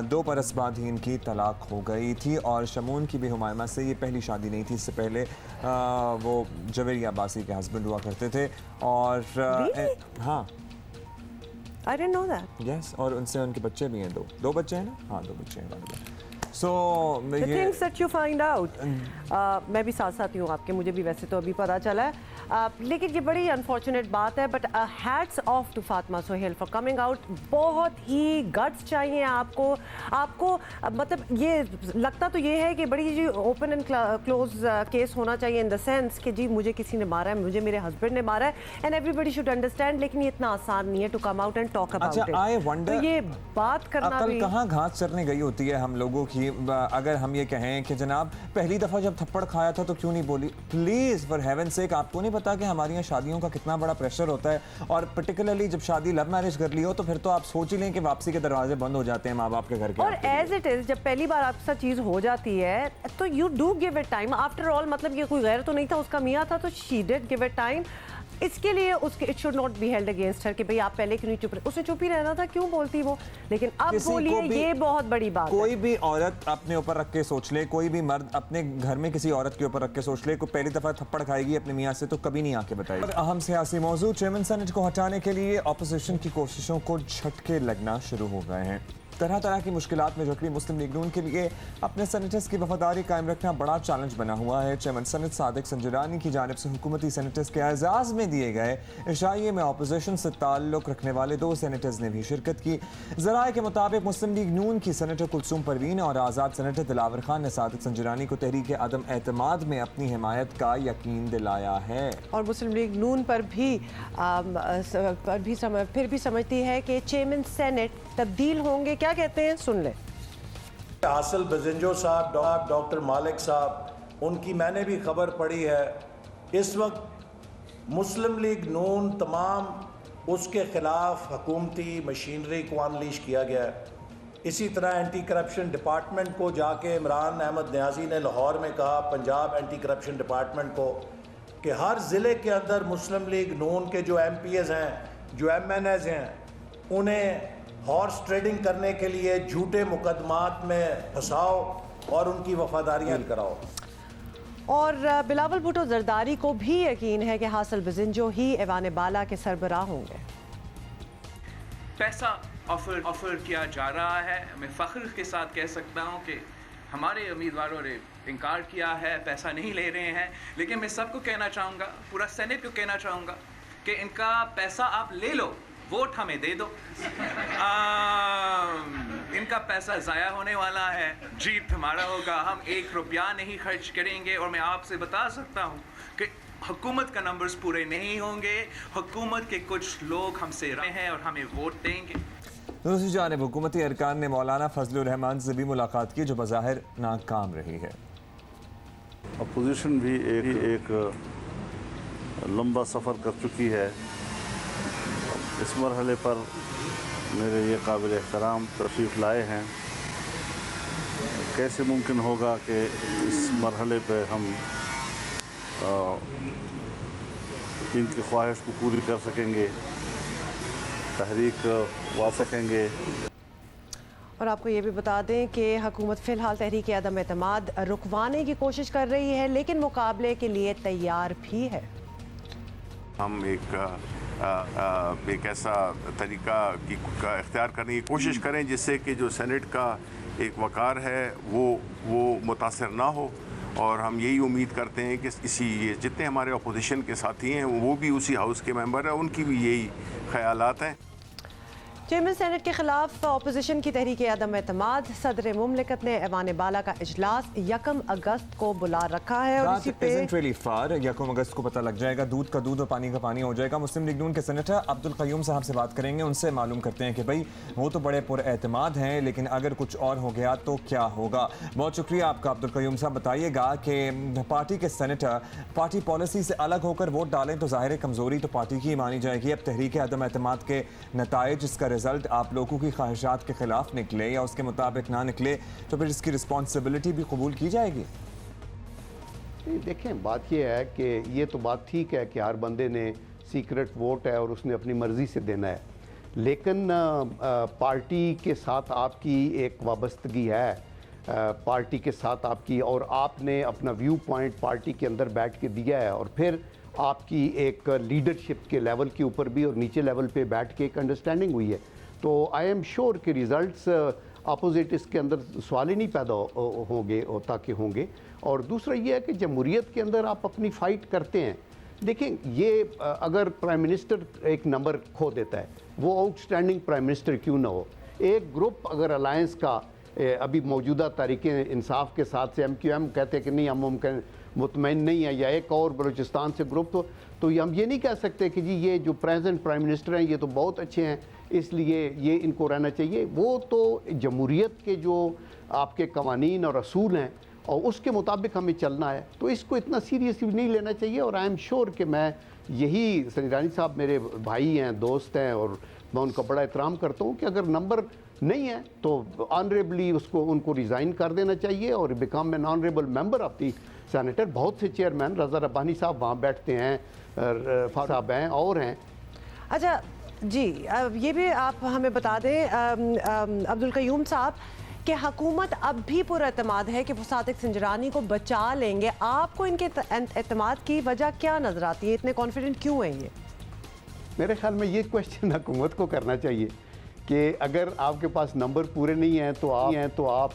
2 बरस बाद ही इनकी तलाक हो गई थी और शमून की भी हुमायूं से ये पहली शादी नहीं थी। इससे पहले वो जवेरिया अब्बासी के हस्बैंड हुआ करते थे। और हाँ, I didn't know that. Yes, और उनसे उनके बच्चे भी हैं, 2 बच्चे हैं ना। हाँ, 2 बच्चे हैं। So, The things that you find out. मैं भी साथ साथ ही हूँ आपके, मुझे भी वैसे तो अभी पता चला है। लेकिन ये बड़ी अनफॉर्चुनेट बात है, but hats off to Fatima Suhail for coming out. बहुत ही गट्स चाहिए आपको मतलब ये लगता तो ये है कि बड़ी जी ओपन एंड क्लोज केस होना चाहिए इन द सेंस कि जी मुझे किसी ने मारा है, मुझे मेरे हस्बैंड ने मारा है एंड एवरीबडी शुड अंडरस्टैंड। लेकिन ये इतना आसान नहीं है to come out and talk about it. I wonder, तो ये बात करना अकल भी कहाँ घास चरने गई होती है हम लोगों की। अगर हम ये कहें कि जनाब पहली दफ़ा जब थप्पड़ खाया था तो क्यों नहीं बोली। प्लीज़ फॉर हेवन सेक, आपको नहीं पता कि हमारी यहाँ शादियों का कितना बड़ा प्रेशर होता है, और पर्टिकुलरली जब शादी लव मैरिज कर ली हो तो फिर तो आप सोच ही लें कि वापसी के दरवाजे बंद हो जाते हैं माँ बाप के घर के। और एज इट इज जब पहली बार आपके साथ चीज हो जाती है तो you do give it time. After all मतलब ये कोई गैर तो नहीं था, उसका मियाँ था, तो she did give it time. इसके लिए उसके it should not be held against her कि भाई आप पहले क्यों नहीं चुप रहे, उसे चुप ही रहना था, क्यों बोलती वो। लेकिन अब बोलिए, ये बहुत बड़ी बात है। कोई भी औरत अपने ऊपर रख के सोच ले, कोई भी मर्द अपने घर में किसी औरत के ऊपर रख के सोच ले, कोई पहली दफा थप्पड़ खाएगी अपने मियां से तो कभी नहीं आके बताएगी। अहम सियासी मौजू, चेयरमैन सेनेट को हटाने के लिए अपोजिशन की कोशिशों को झटके लगना शुरू हो गए हैं। तरह तरह की मुश्किलात में जकड़ी मुस्लिम लीग नून के लिए अपने सेनेटर्स की वफादारी कायम रखना बड़ा चैलेंज बना हुआ है। चेयरमैन सेनेट सादिक संजरानी की जानिब से हुकूमती सेनेटर्स के एजाज़ में दिए गए इशाइये में अपोजिशन से ताल्लुक़ रखने वाले 2 सेनेटर्स ने भी शिरकत की। ज़राए के मुताबिक मुस्लिम लीग नून की सेनेटर कुलसूम परवीन और आज़ाद सेनेटर दिलावर खान ने सादिक संजरानी को तहरीक अदम एतमाद में अपनी हिमायत का यकीन दिलाया है। और मुस्लिम लीग नून पर भी फिर भी समझती है कि चेयरमैन सेनेट तब्दील होंगे। क्या कहते हैं, सुन ले। हासिल बजिंजो साहब, डॉक्टर मालिक साहब, उनकी मैंने भी खबर पढ़ी है। इस वक्त मुस्लिम लीग नून तमाम उसके ख़िलाफ़ हुकूमती मशीनरी को अनलीश किया गया है। इसी तरह एंटी करप्शन डिपार्टमेंट को जाके इमरान अहमद न्याजी ने लाहौर में कहा, पंजाब एंटी करप्शन डिपार्टमेंट को, कि हर ज़िले के अंदर मुस्लिम लीग नून के जो MPs हैं, जो MNAs हैं, उन्हें हॉर्स ट्रेडिंग करने के लिए झूठे मुकदमात में फंसाओ और उनकी वफादारियां कराओ। और बिलावल भुट्टो जरदारी को भी यकीन है कि हासिल बजिंजो ही ऐवान बाला के सरबराह होंगे। पैसा ऑफर किया जा रहा है। मैं फ़ख्र के साथ कह सकता हूं कि हमारे उम्मीदवारों ने इनकार किया है, पैसा नहीं ले रहे हैं। लेकिन मैं सबको कहना चाहूँगा, पूरा सेनेट को कहना चाहूँगा कि इनका पैसा आप ले लो, वोट हमें दे दो। इनका पैसा ज़ाया होने वाला है, जीत हमारा होगा। हम 1 रुपया नहीं खर्च करेंगे। और मैं आपसे बता सकता हूँ कि हुकूमत का नंबर्स पूरे नहीं होंगे। हुकूमत के कुछ लोग हमसे रहे हैं और हमें वोट देंगे। दूसरी जानिब हुकूमती अरकान ने मौलाना फजलुर रहमान से भी मुलाकात की, जो बज़ाहिर नाकाम रही है। अपोजिशन भी एक लंबा सफ़र कर चुकी है। इस मरहले पर मेरे ये काबिल एहतराम तशरीफ़ लाए हैं। कैसे मुमकिन होगा कि इस मरहले पे हम इनकी ख्वाहिश को पूरी कर सकेंगे, तहरीक ला सकेंगे। और आपको ये भी बता दें कि हुकूमत फ़िलहाल तहरीक अदम एतमाद रुकवाने की कोशिश कर रही है, लेकिन मुकाबले के लिए तैयार भी है। हम एक ऐसा तरीका का इख्तियार करने की कोशिश करें जिससे कि जो सेनेट का एक वक़ार है वो मुतासर ना हो। और हम यही उम्मीद करते हैं कि ये जितने हमारे अपोजिशन के साथी हैं वो भी उसी हाउस के मेंबर हैं, उनकी भी यही ख्यालात हैं। चेयरमैन सेनेट के खिलाफ अपोजिशन की तहरीक अदम एतमाद, सदर मुमलिकत ने ऐवान बाला का इजलास 1 अगस्त को बुला रखा है। और इसी पे 1 अगस्त को पता लग जाएगा, दूध का दूध और पानी का पानी हो जाएगा। मुस्लिम लीग नून के सेनेटर अब्दुल क़य्यूम साहब से बात करेंगे, उनसे मालूम करते हैं कि भाई वो तो बड़े पुरएतमाद हैं, लेकिन अगर कुछ और हो गया तो क्या होगा। बहुत शुक्रिया आपका अब्दुल क़य्यूम साहब। बताइएगा कि पार्टी के सेनेटर पार्टी पॉलिसी से अलग होकर वोट डालें तो ज़ाहिर कमज़ोरी तो पार्टी की मानी जाएगी। अब तहरीक अदम एतमाद के नताइज, इसका रिजल्ट आप लोगों की ख्वाहिशात के खिलाफ निकले या उसके मुताबिक ना निकले तो फिर इसकी रिस्पॉन्सिबिलिटी भी कबूल की जाएगी। देखें, बात यह है कि ये तो बात ठीक है कि हर बंदे ने सीक्रेट वोट है और उसने अपनी मर्ज़ी से देना है, लेकिन पार्टी के साथ आपकी एक वाबस्तगी है, पार्टी के साथ आपकी, और आपने अपना व्यू पॉइंट पार्टी के अंदर बैठ के दिया है। और फिर आपकी एक लीडरशिप के लेवल के ऊपर भी और नीचे लेवल पे बैठ के एक अंडरस्टैंडिंग हुई है। तो आई एम श्योर कि रिज़ल्ट्स अपोजिट इसके अंदर सवाल ही नहीं पैदा होंगे ताकि होंगे। और दूसरा ये है कि जमहूरियत के अंदर आप अपनी फ़ाइट करते हैं। देखें, ये अगर प्राइम मिनिस्टर एक नंबर खो देता है, वो आउटस्टैंडिंग प्राइम मिनिस्टर क्यों ना हो। एक ग्रुप अगर अलायंस का अभी मौजूदा तरीके इंसाफ के साथ से MQM कहते हैं कि नहीं हम मुतमईन नहीं है, या एक और बलूचिस्तान से ग्रुप, तो हम ये नहीं कह सकते कि जी ये जो प्रेजेंट प्राइम मिनिस्टर हैं ये तो बहुत अच्छे हैं इसलिए ये इनको रहना चाहिए। वो तो जमहूरियत के जो आपके कवानीन और असूल हैं और उसके मुताबिक हमें चलना है, तो इसको इतना सीरियसली नहीं लेना चाहिए। और आई एम श्योर कि मैं यही, संजरानी साहब मेरे भाई हैं, दोस्त हैं, और मैं उनका बड़ा एहतराम करता हूँ कि अगर नंबर नहीं है तो ऑनरेबली उनको रिज़ाइन कर देना चाहिए और become an honourable member of the senator. बहुत से चेयरमैन, रज़ा रब्बानी साहब वहाँ बैठते हैं, साहब हैं और हैं। अच्छा जी, अब ये भी आप हमें बता दें अब्दुल कयूम साहब कि हुकूमत अब भी पुरएतमाद है कि वो सादिक संजरानी को बचा लेंगे। आपको इनके एतमाद की वजह क्या नज़र आती है, इतने कॉन्फिडेंट क्यों हैं ये? मेरे ख्याल में ये क्वेश्चन हुकूमत को करना चाहिए कि अगर आपके पास नंबर पूरे नहीं हैं तो आप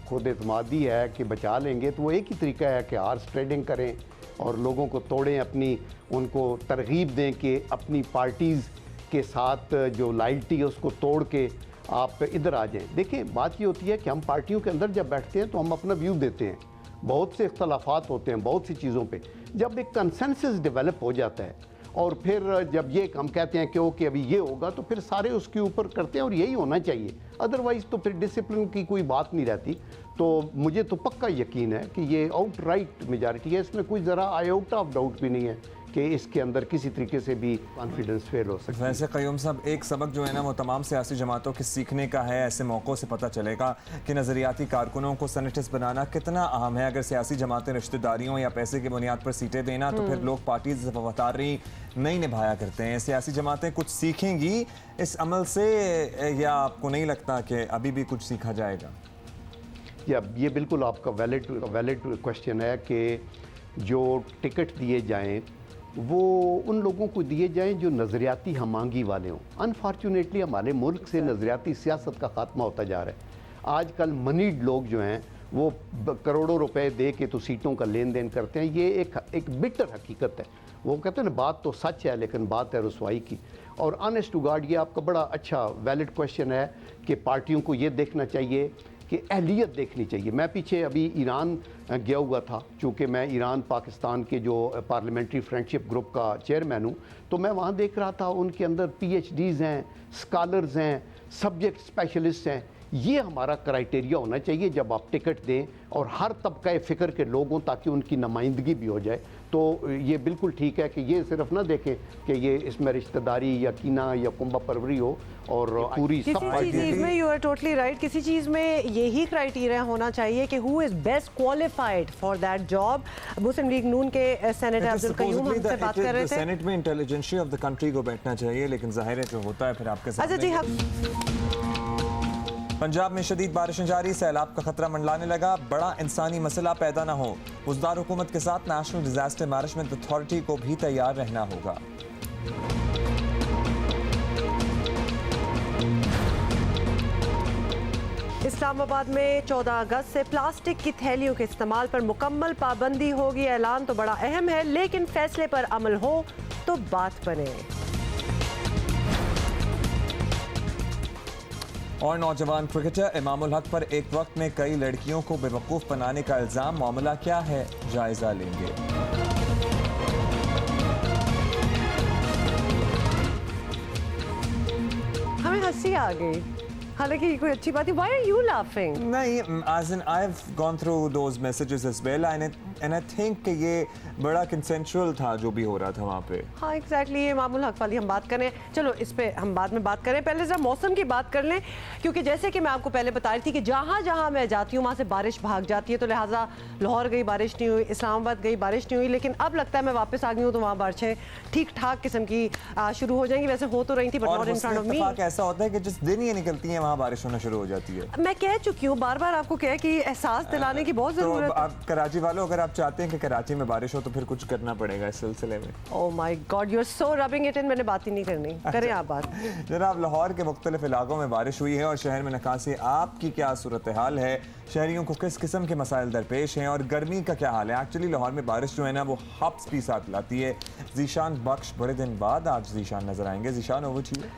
खुद एतमादी है कि बचा लेंगे, तो वो एक ही तरीका है कि हार्स ट्रेडिंग करें और लोगों को तोड़ें, अपनी उनको तरगीब दें कि अपनी पार्टीज़ के साथ जो लॉयल्टी है उसको तोड़ के आप इधर आ जाएं। देखें, बात ये होती है कि हम पार्टियों के अंदर जब बैठते हैं तो हम अपना व्यू देते हैं, बहुत से इख्तलाफात होते हैं बहुत सी चीज़ों पे। जब एक कंसेंसस डेवलप हो जाता है और फिर जब ये हम कहते हैं कि ओके अभी ये होगा, तो फिर सारे उसके ऊपर करते हैं और यही होना चाहिए। अदरवाइज़ तो फिर डिसिप्लिन की कोई बात नहीं रहती। तो मुझे तो पक्का यकीन है कि ये आउटराइट मेजॉरिटी है, इसमें कोई ज़रा आउट ऑफ डाउट भी नहीं है कि इसके अंदर किसी तरीके से भी कॉन्फिडेंस फेल हो सकता है। वैसे कयूम साहब, एक सबक जो है ना वो तमाम सियासी जमातों के सीखने का है। ऐसे मौक़ों से पता चलेगा कि नज़रियाती कारकुनों को सेनेटर्स बनाना कितना अहम है। अगर सियासी जमातें रिश्तेदारियों या पैसे की बुनियाद पर सीटें देना तो फिर लोग पार्टी से वफादारी नहीं निभाया करते हैं। सियासी जमातें कुछ सीखेंगी इस अमल से, या आपको नहीं लगता कि अभी भी कुछ सीखा जाएगा? या ये बिल्कुल आपका वैलिड क्वेश्चन है कि जो टिकट दिए जाएं वो उन लोगों को दिए जाएं जो नज़रियाती हमांगी वाले हों। अनफॉर्चुनेटली हमारे मुल्क से नज़रियाती सियासत का ख़ात्मा होता जा रहा है। आजकल मनीड लोग जो हैं वो करोड़ों रुपए दे के तो सीटों का लेन देन करते हैं। ये एक बिटर हकीकत है। वो कहते हैं ना, बात तो सच है लेकिन बात है रुसवाई की। और ऑनेस्ट टू गॉड, ये आपका बड़ा अच्छा वैलिड क्वेश्चन है कि पार्टियों को ये देखना चाहिए कि अहलियत देखनी चाहिए। मैं पीछे अभी ईरान गया हुआ था, चूँकि मैं ईरान पाकिस्तान के जो पार्लियामेंट्री फ्रेंडशिप ग्रुप का चेयरमैन हूँ, तो मैं वहाँ देख रहा था उनके अंदर PhDs हैं, स्कॉलर्स हैं, सब्जेक्ट स्पेशलिस्ट हैं। ये हमारा क्राइटेरिया होना चाहिए जब आप टिकट दें, और हर तबका फ़िक्र के लोगों ताकि उनकी नुमाइंदगी भी हो जाए। तो ये बिल्कुल ठीक है कि ये सिर्फ ना देखें कि ये इसमें रिश्तेदारी या कीना या कुंभा परवरी हो और पूरी सब चीज़ में। You are totally right. किसी चीज़ में यही क्राइटेरिया होना चाहिए कि who is best qualified for that job. Muslim League नून के सेनेटर अब्दुल कयूम हमसे बात कर रहे थे। सेनेट में इंटेलिजेंशिया ऑफ द कंट्री को बैठना चाहिए, लेकिन जाहिर है जो होता है फिर आपके साथ। अच्छा जी, पंजाब में शदीद बारिशें जारी, सैलाब का खतरा मंडलाने लगा। बड़ा इंसानी मसला पैदा न हो, बुज़दार हुकूमत के साथ नेशनल डिजास्टर मैनेजमेंट अथॉरिटी को भी तैयार रहना होगा। इस्लामाबाद में 14 अगस्त से प्लास्टिक की थैलियों के इस्तेमाल पर मुकम्मल पाबंदी होगी। ऐलान तो बड़ा अहम है, लेकिन फैसले पर अमल हो तो बात बने। और नौजवान क्रिकेटर इमामुल हक पर एक वक्त में कई लड़कियों को बेवकूफ़ बनाने का इल्ज़ाम, मामला क्या है जायजा लेंगे। हमें हंसी आ गई, हालांकि कोई अच्छी बात है। Why are you laughing? नहीं, as in I've gone through those messages as well and I think कि ये बड़ा कंसेंशुअल था जो भी हो रहा था वहाँ पे। हाँ एग्जैक्टली, ये इमामुल हक वाली हम बात करें, चलो इस पे हम बाद में बात करें। पहले जरा मौसम की बात कर लें, क्योंकि जैसे कि मैं आपको पहले बता रही थी कि जहाँ जहाँ मैं जाती हूँ वहाँ से बारिश भाग जाती है, तो लिहाजा लाहौर गई बारिश नहीं हुई, इस्लामाबाद गई बारिश नहीं हुई, लेकिन अब लगता है मैं वापस आ गई हूँ तो वहाँ बारिशें ठीक ठाक किस्म की शुरू हो जाएंगी। वैसे हो तो रही थी but not in front of me. ऐसा होता है कि जिस दिन ये निकलती है वहाँ बारिश होना शुरू हो जाती है। मैं कह चुकी हूँ बार बार आपको, क्या कि एहसास दिलाने की बहुत जरूरत है। आप कराची वालों, अगर आप चाहते हैं कि कराची में बारिश हो तो फिर कुछ करना पड़ेगा इस सिलसिले में। Oh my God, you are so rubbing it in. मैंने बात ही नहीं करनी, करें आप बात। जनाब, लाहौर के मुख्तलिफ इलाकों में बारिश हुई है और शहर में नकासी। आपकी क्या सूरत हाल है? शहरियों को किस किस्म के मसाइल दरपेश हैं और गर्मी का क्या हाल है? एक्चुअली लाहौर में बारिश जो है ना वो हब्स भी साथ लाती है। जीशान बख्श बड़े दिन बाद आज जीशान नजर आएंगे। Zeeshan, over to you.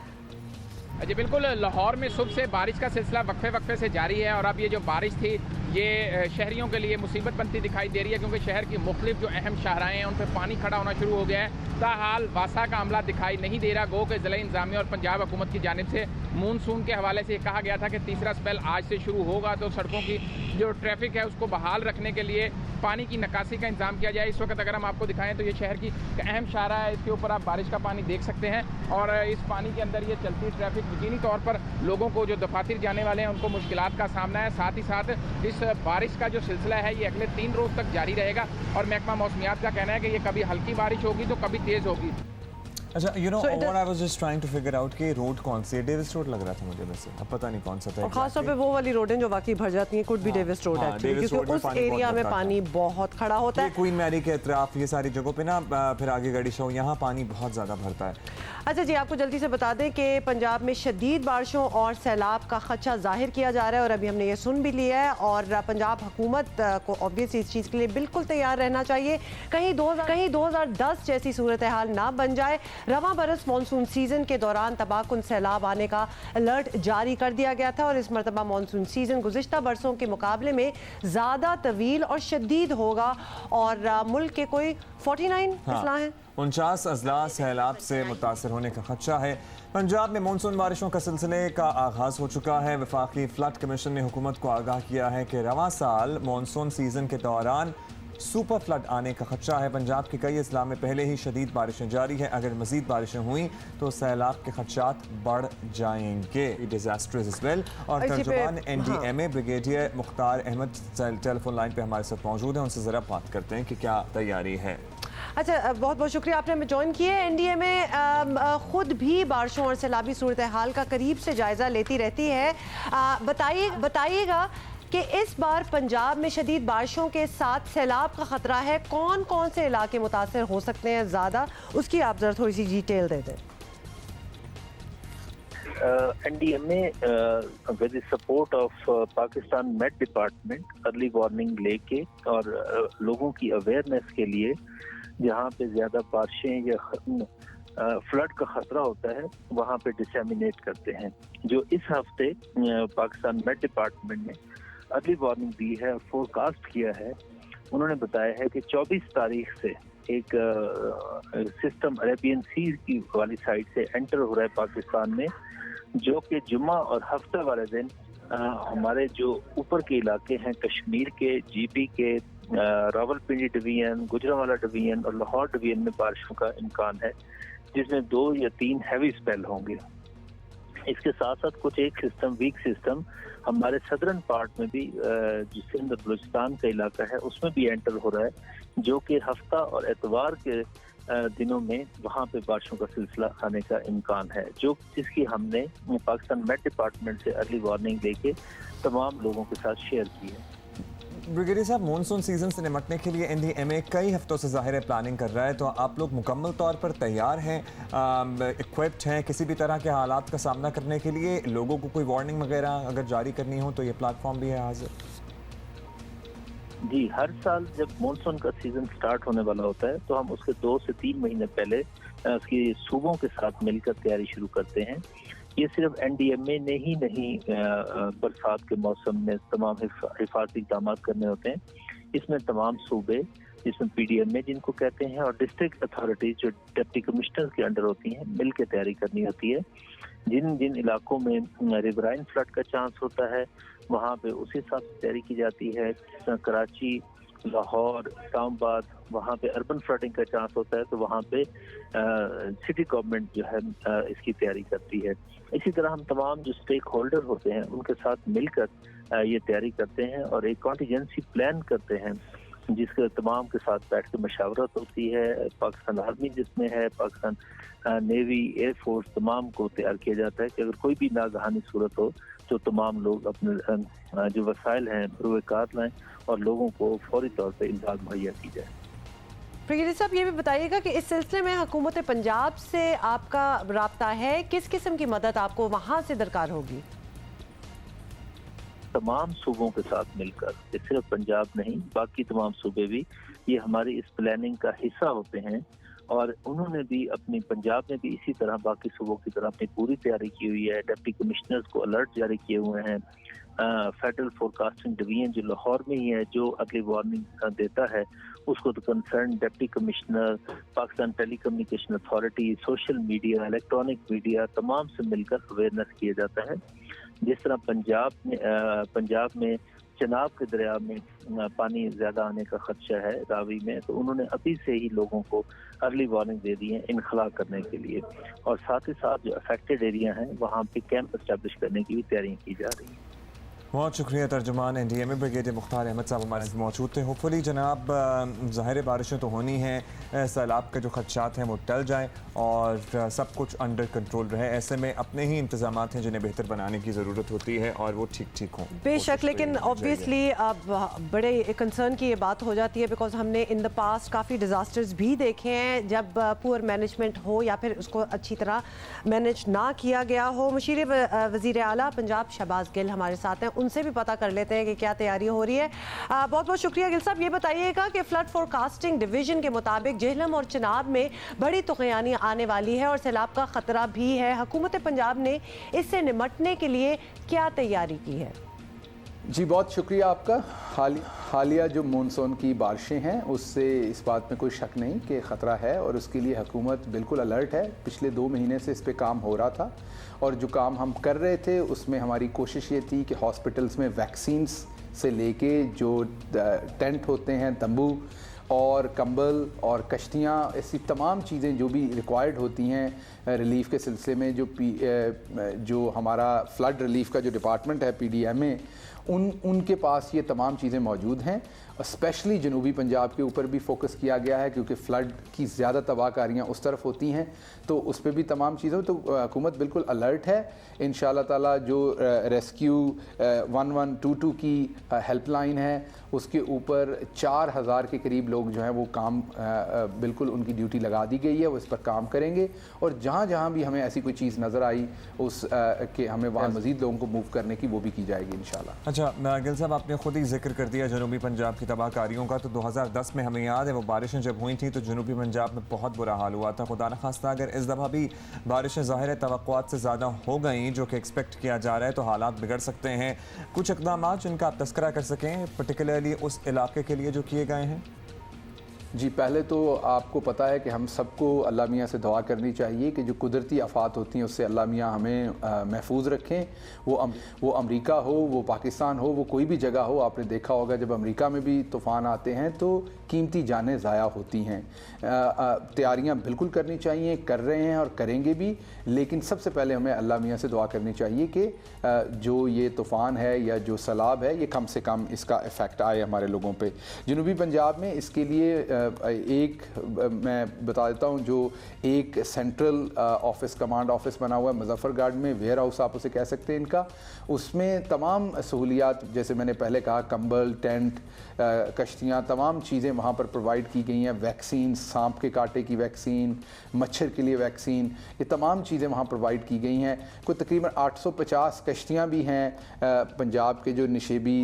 जी बिल्कुल, लाहौर में सुबह से बारिश का सिलसिला वक्फे से जारी है और अब ये जो बारिश थी ये शहरियों के लिए मुसीबत बनती दिखाई दे रही है, क्योंकि शहर की मुख्तलिफ जो अहम शाहराएँ हैं उन पर पानी खड़ा होना शुरू हो गया है। ताहाल वासा का अमला दिखाई नहीं दे रहा। गो के ज़िला इंतज़ामिया और पंजाब हुकूमत की जानिब से मानसून के हवाले से कहा गया था कि तीसरा स्पेल आज से शुरू होगा, तो सड़कों की जो ट्रैफिक है उसको बहाल रखने के लिए पानी की निकासी का इंतजाम किया जाए। इस वक्त अगर हम आपको दिखाएं तो ये शहर की अहम शाहरा है, इसके ऊपर आप बारिश का पानी देख सकते हैं और इस पानी के अंदर ये चलती ट्रैफिक यकीनी तौर पर लोगों को जो दफातर जाने वाले हैं उनको मुश्किलात का सामना है। साथ ही साथ इस बारिश का जो सिलसिला है ये अगले 3 रोज़ तक जारी रहेगा और महकमा मौसमियात का कहना है कि ये कभी हल्की बारिश होगी तो कभी तेज़ होगी। अच्छा, you know, what I was just trying to figure out कि रोड कौन सी है? डेविस रोड लग रहा था मुझे वैसे, अब पता नहीं कौन सा था। और खास तौर पे वो वाली रोड है जो वाकई भर जाती है, कुड बी डेविस रोड है क्योंकि उस एरिया में पानी बहुत खड़ा होता है। क्वीन मैरी के अतराफ ये सारी जगहों पे ना फिर आगे गाड़ी शो, यहाँ पानी बहुत ज़्यादा भरता है। अच्छा जी, आपको जल्दी से बता दें कि पंजाब में शदीद बारिशों और सैलाब का खदशा जाहिर किया जा रहा है और अभी हमने ये सुन भी लिया है और पंजाब हुकूमत को ऑब्वियसली इस चीज़ के लिए बिल्कुल तैयार रहना चाहिए, कहीं 2010 जैसी सूरत हाल ना बन जाए। रवां बरस मानसून सीज़न के दौरान तबाहकुन सैलाब आने का अलर्ट जारी कर दिया गया था और इस मरतबा मानसून सीज़न गुज़िश्ता बरसों के मुकाबले में ज़्यादा तवील और शदीद होगा और मुल्क के कोई 49 अजला हैं, 49 अजला सैलाब से मुतासर होने का खदशा है। पंजाब में मानसून बारिशों का सिलसिले का आगाज़ हो चुका है। वफाकी फ्लड कमीशन ने हुकूमत को आगाह किया है कि रवां साल मानसून सीज़न के दौरान सुपर फ्लड आने का खदशा है। पंजाब के कई अजला में पहले ही शदीद बारिशें जारी हैं, अगर मजीद बारिशें हुई तो सैलाब के खदशात बढ़ जाएंगे। Disasters as well. और तर्जुमान NDMA brigadier Mukhtar Ahmed telephone line पे हमारे साथ मौजूद हैं, उनसे ज़रा बात करते हैं कि क्या तैयारी है। अच्छा, बहुत बहुत शुक्रिया आपने हमें ज्वाइन किए। NDMA खुद भी बारिशों और सैलाबी सूरत हाल का करीब से जायज़ा लेती रहती है। बताइएगा कि इस बार पंजाब में शदीद बारिशों के साथ सैलाब का खतरा है, कौन कौन से इलाके मुतासर हो सकते हैं ज़्यादा, उसकी आप जरा थोड़ी सी डिटेल दे दें। NDMA with the support of Pakistan met department early warning लेके और लोगों की अवेयरनेस के लिए जहाँ पे ज़्यादा बारिशें या फ्लड का खतरा होता है वहाँ पे डिसेमिनेट करते हैं। जो इस हफ्ते पाकिस्तान मेट डिपार्टमेंट ने अर्ली वार्निंग दी है और फोरकास्ट किया है, उन्होंने बताया है कि 24 तारीख से एक सिस्टम अरेबियन सी की वाली साइड से एंटर हो रहा है पाकिस्तान में, जो कि जुम्मा और हफ्ता वाले दिन हमारे जो ऊपर के इलाके हैं कश्मीर के, GP के, रावलपिंडी डिवीजन, गुजरांवाला डिवीजन और लाहौर डिवीजन में बारिशों का इम्कान है, जिसमें 2 या 3 हैवी स्पेल होंगे। इसके साथ साथ कुछ एक सिस्टम वीक सिस्टम हमारे सदर्न पार्ट में भी जो सिंध और बलूचिस्तान का इलाका है उसमें भी एंटर हो रहा है, जो कि हफ्ता और एतवार के दिनों में वहाँ पे बारिशों का सिलसिला आने का इम्कान है, जो जिसकी हमने पाकिस्तान मेट डिपार्टमेंट से अर्ली वार्निंग लेके तमाम लोगों के साथ शेयर की है। ब्रिगेडियर साहब, मानसून सीजन से निपटने के लिए NDMA कई हफ्तों से ज़ाहिर है प्लानिंग कर रहा है, तो आप लोग मुकम्मल तौर पर तैयार हैं, इक्विप्ड हैं किसी भी तरह के हालात का सामना करने के लिए? लोगों को कोई वार्निंग वगैरह अगर जारी करनी हो तो ये प्लेटफॉर्म भी है हाजिर? जी, हर साल जब मानसून का सीजन स्टार्ट होने वाला होता है तो हम उसके 2 से 3 महीने पहले उसकी सूबों के साथ मिलकर तैयारी शुरू करते हैं। ये सिर्फ NDMA ने ही नहीं बरसात के मौसम में तमाम हिफाजती इक़दाम करने होते हैं, इसमें तमाम सूबे जिसमें PDMA जिनको कहते हैं और डिस्ट्रिक्ट अथॉरिटीज जो डिप्टी कमिश्नर के अंडर होती हैं मिल के तैयारी करनी होती है। जिन जिन इलाकों में रिवराइन फ्लड का चांस होता है वहाँ पे उसी हिसाब से तैयारी की जाती है। कराची, लाहौर, इस्लामाबाद, वहाँ पे अर्बन फ्लडिंग का चांस होता है तो वहाँ पे सिटी गवर्नमेंट जो है इसकी तैयारी करती है। इसी तरह हम तमाम जो स्टेक होल्डर होते हैं उनके साथ मिलकर ये तैयारी करते हैं और एक कॉन्टीजेंसी प्लान करते हैं जिसके तमाम के साथ बैठ के मशावरत होती है। पाकिस्तान आर्मी जिसमें है, पाकिस्तान नेवी, एयरफोर्स, तमाम को तैयार किया जाता है कि अगर कोई भी नागहानी सूरत हो तो तमाम लोग अपने जो वसाइल हैं बरूकार लाएं और लोगों को फौरी तौर पर इमदाद मुहैया की जाए। ब्रिगेडियर साहब, ये भी बताइएगा कि इस सिलसिले में हुकूमत पंजाब से आपका राब्ता है, किस किस्म की मदद आपको वहाँ से दरकार होगी? तमाम सूबों के साथ मिलकर, सिर्फ पंजाब नहीं बाकी तमाम सूबे भी ये हमारी इस प्लानिंग का हिस्सा होते हैं और उन्होंने भी अपनी पंजाब में भी इसी तरह बाकी सूबों की तरह अपनी पूरी तैयारी की हुई है। डिप्टी कमिश्नर्स को अलर्ट जारी किए हुए हैं। फेडरल फोरकास्टिंग डिवीजन जो लाहौर में ही है जो अगली वार्निंग देता है उसको तो concern deputy commissioner, Pakistan telecommunication authority, social media, electronic media तमाम से मिलकर अवेयरनेस किया जाता है। जिस तरह पंजाब में चनाब के दरिया में पानी ज़्यादा आने का खदशा है रावी में, तो उन्होंने अभी से ही लोगों को अर्ली वार्निंग दे दी है इनखला करने के लिए और साथ ही साथ जो अफेक्टेड एरिया हैं वहाँ पे कैंप एस्टेब्लिश करने की भी तैयारियाँ की जा रही हैं। बहुत शुक्रिया। तर्जुमान NDMA ब्रिगेडियर मुख्तार अहमद साहब हमारे साथ मौजूद थे। होपफुली जनाब ज़ाहिर बारिशें तो होनी हैं, सैलाब के जो खदशात हैं वो टल जाएँ और सब कुछ अंडर कंट्रोल रहे। ऐसे में अपने ही इंतजाम हैं जिन्हें बेहतर बनाने की ज़रूरत होती है और वो ठीक ठीक हों बेशक। लेकिन ऑब्वियसली अब बड़े कंसर्न की ये बात हो जाती है बिकॉज हमने इन द पास्ट काफ़ी डिज़ास्टर्स भी देखे हैं जब पुअर मैनेजमेंट हो या फिर उसको अच्छी तरह मैनेज ना किया गया हो। मुशीर वज़ीर आला पंजाब शहबाज गिल हमारे साथ हैं, उनसे भी पता कर लेते हैं कि क्या तैयारी हो रही है। बहुत बहुत शुक्रिया गिल साहब। ये बताइएगा कि फ्लड फोरकास्टिंग डिवीजन के मुताबिक जेहलम और चिनाब में बड़ी तुग़यानी आने वाली है और सैलाब का ख़तरा भी है। हुकूमत पंजाब ने इससे निमटने के लिए क्या तैयारी की है? जी बहुत शुक्रिया आपका। हालिया जो मानसून की बारिशें हैं उससे इस बात में कोई शक नहीं कि ख़तरा है और उसके लिए हुकूमत बिल्कुल अलर्ट है। पिछले 2 महीने से इस पे काम हो रहा था और जो काम हम कर रहे थे उसमें हमारी कोशिश ये थी कि हॉस्पिटल्स में वैक्सीन्स से लेके जो टेंट होते हैं, तंबू और कंबल और कश्तियाँ, ऐसी तमाम चीज़ें जो भी रिक्वायर्ड होती हैं रिलीफ़ के सिलसिले में, जो हमारा फ़्लड रिलीफ़ का जो डिपार्टमेंट है PDMA, उनके पास ये तमाम चीज़ें मौजूद हैं। स्पेशली जनूबी पंजाब के ऊपर भी फोकस किया गया है क्योंकि फ़्लड की ज़्यादा तबाहकारियाँ उस तरफ होती हैं, तो उस पर भी तमाम चीज़ों तो हुकूमत बिल्कुल अलर्ट है। इंशाअल्लाह ताला जो रेस्क्यू 1122 की हेल्पलाइन है उसके ऊपर 4000 के करीब लोग जो हैं वो काम बिल्कुल उनकी ड्यूटी लगा दी गई है, वो इस पर काम करेंगे और जहाँ जहाँ भी हमें ऐसी कोई चीज़ नज़र आई उस के हमें वहाँ मज़ीद लोगों को मूव करने की वो भी की जाएगी इंशाल्लाह। अच्छा गिल साहब, आपने खुद ही जिक्र कर दिया जनूबी पंजाब की तबाहकारियों का, तो 2010 में हमें याद है वो बारिशें जब हुई थी तो जनूबी पंजाब में बहुत बुरा हाल हुआ था। खुदा न खास्ता अगर इस दफ़ा भी बारिशें ज़ाहिर तवक्कुआत से ज़्यादा हो गई जो कि एक्सपेक्ट किया जा रहा है तो हालात बिगड़ सकते हैं। कुछ इक़दाम जिनका आप तस्करा कर सकें पर्टिकुलरली उस इलाके के लिए जो किए गए हैं? जी पहले तो आपको पता है कि हम सबको अल्लाह मियाँ से दुआ करनी चाहिए कि जो कुदरती आफात होती हैं उससे अल्लाह मियाँ हमें महफूज रखें। वो अमेरिका हो, वो पाकिस्तान हो, वो कोई भी जगह हो। आपने देखा होगा जब अमेरिका में भी तूफ़ान आते हैं तो कीमती जानें ज़ाया होती हैं। तैयारियाँ बिल्कुल करनी चाहिए, कर रहे हैं और करेंगे भी, लेकिन सबसे पहले हमें अल्लाह मियाँ से दुआ करनी चाहिए कि जो ये तूफ़ान है या जो सैलाब है ये कम से कम इसका इफ़ेक्ट आए हमारे लोगों पे। जनूबी पंजाब में इसके लिए एक मैं बता देता हूँ, जो एक सेंट्रल ऑफिस, कमांड ऑफिस बना हुआ है मुजफ्फरगढ़ में, वेयर हाउस आप उसे कह सकते हैं इनका, उसमें तमाम सहूलियात जैसे मैंने पहले कहा कंबल, टेंट, कश्तियाँ, तमाम चीज़ें वहाँ पर प्रोवाइड की गई हैं। वैक्सीन, सांप के कांटे की वैक्सीन, मच्छर के लिए वैक्सीन, ये तमाम चीज़ें वहाँ प्रोवाइड की गई हैं। कोई तकरीबन 850 कश्तियाँ भी हैं पंजाब के जो निशेबी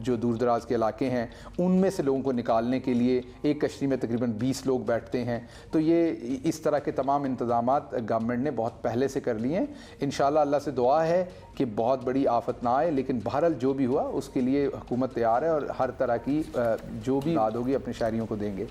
जो दूर दराज के इलाके हैं उनमें से लोगों को निकालने के लिए एक कश्ती में तकरीबन 20 लोग बैठते हैं। तो ये इस तरह के तमाम इंतज़ामात गवर्नमेंट ने बहुत पहले से कर लिए हैं। इंशाल्लाह अल्लाह से दुआ है कि बहुत बड़ी आफत ना आए, लेकिन बहरहाल जो भी हुआ उसके लिए हुकूमत तैयार है और हर तरह की जो भी मदद होगी अपने शहरियों को देंगे।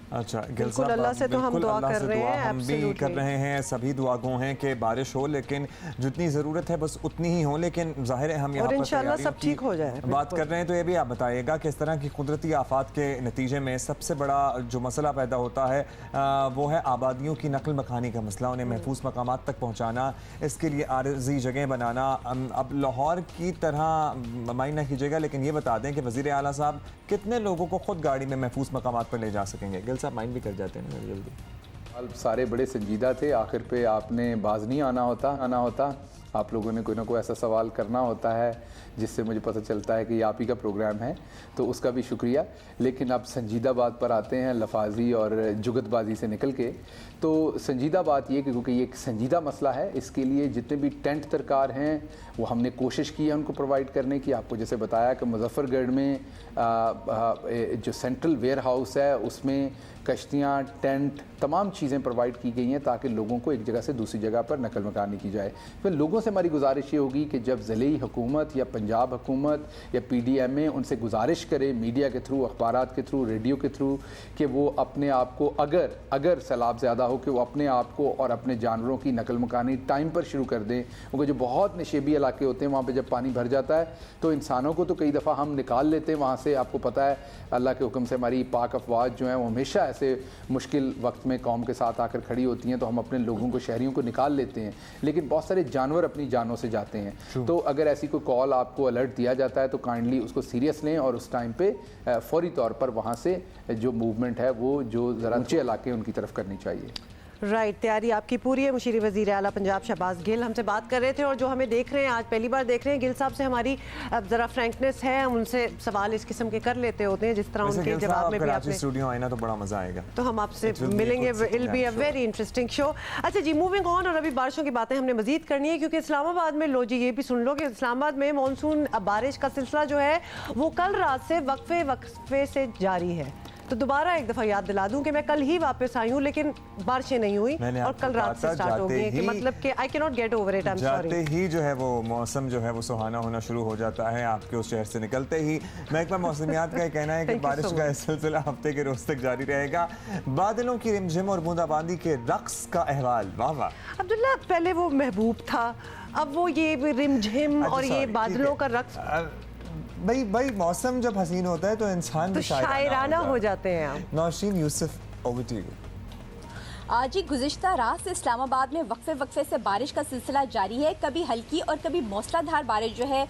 अच्छा गिल साहब, अल्लाह से तो हम दुआ कर रहे हैं, हम भी कर रहे हैं, सभी दुआगो हैं कि बारिश हो, लेकिन जितनी ज़रूरत है बस उतनी ही हो। लेकिन जाहिर है हम यहाँ पर इंशाल्लाह सब ठीक हो जाए बात कर रहे हैं। तो ये भी आप बताइएगा कि इस तरह की कुदरती आफात के नतीजे में सबसे बड़ा जो मसला पैदा होता है वो है आबादियों की नकल मकानी का मसला, उन्हें महफूज मकामात तक पहुँचाना, इसके लिए आर्जी जगह बनाना। अब लाहौर की तरह माइन ना कीजिएगा, लेकिन ये बता दें कि वज़ीर आला साहब कितने लोगों को खुद गाड़ी में महफूज मकामात पर ले जा सकेंगे? गिल साहब माइंड भी कर जाते हैं ना जल्दी। सारे बड़े संजीदा थे, आखिर पे आपने बाज नहीं आना होता आप लोगों ने कोई ना कोई ऐसा सवाल करना होता है जिससे मुझे पता चलता है कि आप ही का प्रोग्राम है, तो उसका भी शुक्रिया। लेकिन अब संजीदा बात पर आते हैं, लफाजी और जुगतबाजी से निकल के। तो संजीदा बात ये कि क्योंकि ये एक संजीदा मसला है, इसके लिए जितने भी टेंट दरकार हैं वो हमने कोशिश की है उनको प्रोवाइड करने की। आपको जैसे बताया कि मुजफ्फरगढ़ में जो सेंट्रल वेयर हाउस है उसमें कश्तियाँ, टेंट, तमाम चीज़ें प्रोवाइड की गई हैं ताकि लोगों को एक जगह से दूसरी जगह पर नकल मकानी की जाए। फिर लोगों से हमारी गुजारिश ये होगी कि जब ज़िली हुकूमत या पंजाब हुकूमत या PDMA उनसे गुजारिश करे मीडिया के थ्रू, अखबारात के थ्रू, रेडियो के थ्रू, कि वो अपने आप को अगर सैलाब ज़्यादा हो कि वो अपने आप को और अपने जानवरों की नकल मकानी टाइम पर शुरू कर दें। क्योंकि जो बहुत नशेबी इलाके होते हैं वहाँ पर जब पानी भर जाता है तो इंसानों को तो कई दफ़ा हम निकाल लेते हैं वहाँ से। आपको पता है अल्लाह के हुक्म से हमारी पाक अफवाज जो हैं वो हमेशा ऐसे मुश्किल वक्त में कौम के साथ आकर खड़ी होती हैं, तो हम अपने लोगों को, शहरियों को निकाल लेते हैं। लेकिन बहुत सारे जानवर अपनी जानों से जाते हैं। तो अगर ऐसी कोई कॉल आपको अलर्ट दिया जाता है तो काइंडली उसको सीरियस लें और उस टाइम पे फौरी तौर पर वहाँ से जो मूवमेंट है वो जो ज़रा ऊंचे इलाके उनकी तरफ करनी चाहिए। राइट, तैयारी आपकी पूरी है। मुशीर वज़ीर आला पंजाब शहबाज गिल हमसे बात कर रहे थे, और जो हमें देख रहे हैं आज पहली बार देख रहे हैं, गिल साहब से हमारी अब ज़रा फ्रैंकनेस है, हम उनसे सवाल इस किस्म के कर लेते होते हैं जिस तरह उनके जवाब में भी आपने स्टूडियो आए ना तो बड़ा मजा आएगा, तो हम आपसे मिलेंगे। It be a very interesting show. अच्छा जी, मूविंग ऑन, और अभी बारिशों की बातें हमने मजीद करनी है क्योंकि इस्लामाबाद में, लो जी ये भी सुन लो कि इस्लामाबाद में मानसून बारिश का सिलसिला जो है वो कल रात से वक्फे से जारी है। तो दोबारा एक दफ़ा याद दिला दूं कि मैं कल ही वापस आई हूँ लेकिन बारिशें नहीं हुई और कल रात से स्टार्ट हो गई कि मतलब कि I can not get over it, I am sorry. जाते ही जो है वो मौसम जो है वो सुहाना होना शुरू हो जाता है आपके उस शहर से निकलते ही। महकमा मौसमियात का कहना है कि बारिश का सिलसिला हफ्ते के रोज तक जारी रहेगा। बादलों की रिमझिम और बूंदाबांदी के रक्स का अहवाल, वाह वाह। अब्दुल्ला, पहले वो महबूब था, अब वो ये रिमझिम और ये बादलों का रक्स। भाई मौसम जब हसीन होता है तो इंसान तो शायराना हो जाते हैं आप। Nausheen Yousuf, over to you. जी, गुज़िश्ता रात से इस्लामाबाद में वक्फे से बारिश का सिलसिला जारी है। कभी हल्की और कभी मौसलाधार बारिश जो है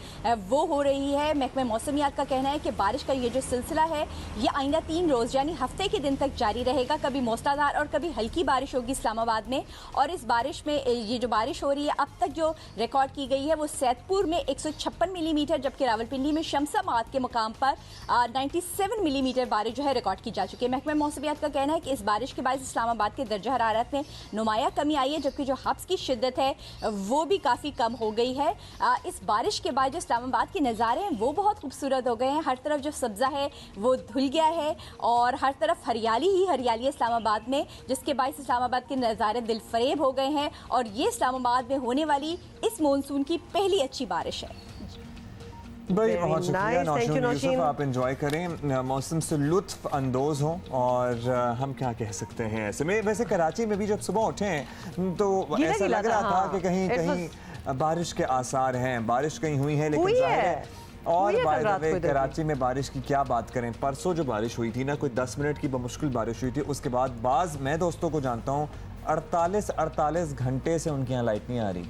वो हो रही है। महकमे मौसमियात का कहना है कि बारिश का ये जो सिलसिला है ये आइंदा 3 रोज़ यानी हफ्ते के दिन तक जारी रहेगा। कभी मौसलाधार और कभी हल्की बारिश होगी इस्लामाबाद में, और इस बारिश में ये जो बारिश हो रही है अब तक जो रिकॉर्ड की गई है वो सैदपुर में 156 मिलीमीटर, जबकि रावलपिंडी में शमसाबाद के मुकाम पर 97 मिलीमीटर बारिश जो है रिकॉर्ड की जा चुकी है। महकमे मौसमियात का कहना है कि इस बारिश के बाद इस्लामाबाद के दर्जा हरारत में नुमाया कमी आई है, जबकि जो हब्स की शिद्दत है वो भी काफ़ी कम हो गई है। इस बारिश के बाद जो इस्लामाबाद के नज़ारे हैं वो बहुत खूबसूरत हो गए हैं। हर तरफ जो सब्ज़ा है वो धुल गया है और हर तरफ हरियाली ही हरियाली है इस्लामाबाद में, जिसके बायस इस्लामाबाद के नज़ारे दिल फरेब हो गए हैं। और ये इस्लामाबाद में होने वाली इस मानसून की पहली अच्छी बारिश है। भाई बहुत शुक्रिया नौशीन यूसुफ, आप एंजॉय करें, मौसम से लुत्फ अंदोज़ हों। और हम क्या कह सकते हैं ऐसे में। वैसे कराची में भी जब सुबह उठे तो ऐसा लग रहा था कि कहीं कहीं बारिश के आसार हैं, बारिश कहीं हुई है, लेकिन जाहिर है। और बाय द वे कराची में बारिश की क्या बात करें, परसों जो बारिश हुई थी ना, कोई 10 मिनट की बमुश्किल बारिश हुई थी, उसके बाद मैं दोस्तों को जानता हूँ 48 घंटे से उनके यहाँ लाइट नहीं आ रही।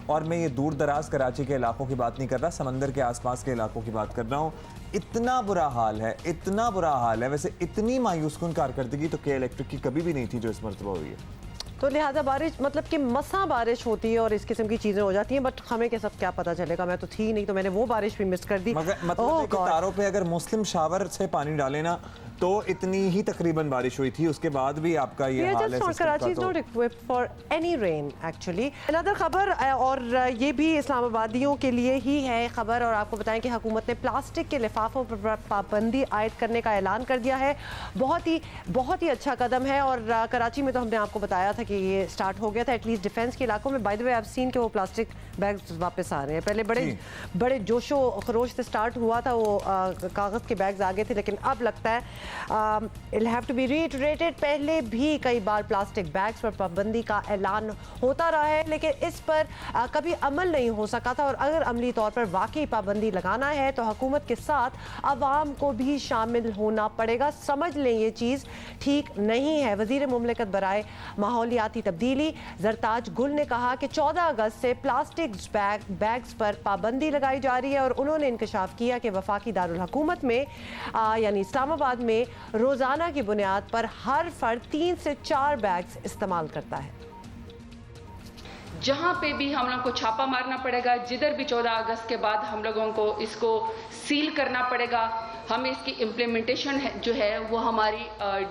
और मैं ये दूर दराज कराची के इलाकों की बात नहीं कर रहा, समंदर के आसपास के इलाकों की बात कर रहा हूँ। इतना बुरा हाल है, इतना बुरा हाल है। वैसे इतनी मायूस कुन कारकर्दगी तो के इलेक्ट्रिक की कभी भी नहीं थी जो इस मरतबा हुई है। तो लिहाजा बारिश मतलब कि मसा बारिश होती है और इस किस्म की चीज़ें हो जाती हैं, बट हमें के सब क्या पता चलेगा। मैं तो थी नहीं तो मैंने वो बारिश भी मिस कर दी। मतलब तारों पे अगर मुस्लिम शावर से पानी डाले ना तो इतनी ही तकरीबन बारिश हुई थी, उसके बाद भी आपका ये हाल है। Karachi is not equipped for any rain actually. Another खबर, और ये भी इस्लामाबादियों के लिए ही है खबर, और आपको बताएं कि हुकूमत ने प्लास्टिक के लिफाफों पर पाबंदी आयद करने का ऐलान कर दिया है। बहुत ही अच्छा कदम है। और कराची में तो हमने आपको बताया था कि ये स्टार्ट हो गया था, एटलीस्ट डिफेंस के इलाकों में। By the way I have seen कि वो प्लास्टिक बैग्स वापस आ रहे हैं। पहले बड़े जोशो खरोश से स्टार्ट हुआ था, वो कागज़ के बैग्स आ गए थे, लेकिन अब लगता है it'll have to be reiterated, पहले भी कई बार प्लास्टिक बैग्स पर पाबंदी का ऐलान होता रहा है, लेकिन इस पर कभी अमल नहीं हो सका था। और अगर अमली तौर पर वाकई पाबंदी लगाना है तो हुकूमत के साथ अवाम को भी शामिल होना पड़ेगा। समझ लें ये चीज़ ठीक नहीं है। वज़ीर मुमलिकत बराए माहौलियाती तब्दीली ज़रताज गुल ने कहा कि 14 अगस्त से प्लास्टिक बैग्स पर पाबंदी लगाई जा रही है, और उन्होंने इंकशाफ किया कि वफाकी दारुल हुकूमत में यानी इस्लामाबाद में रोजाना की बुनियाद पर हर फर्द 3 से 4 बैग्स इस्तेमाल करता है। जहाँ पे भी हम लोगों को छापा मारना पड़ेगा, जिधर भी 14 अगस्त के बाद हम लोगों को इसको सील करना पड़ेगा। हम इसकी इम्प्लीमेंटेशन जो है वो हमारी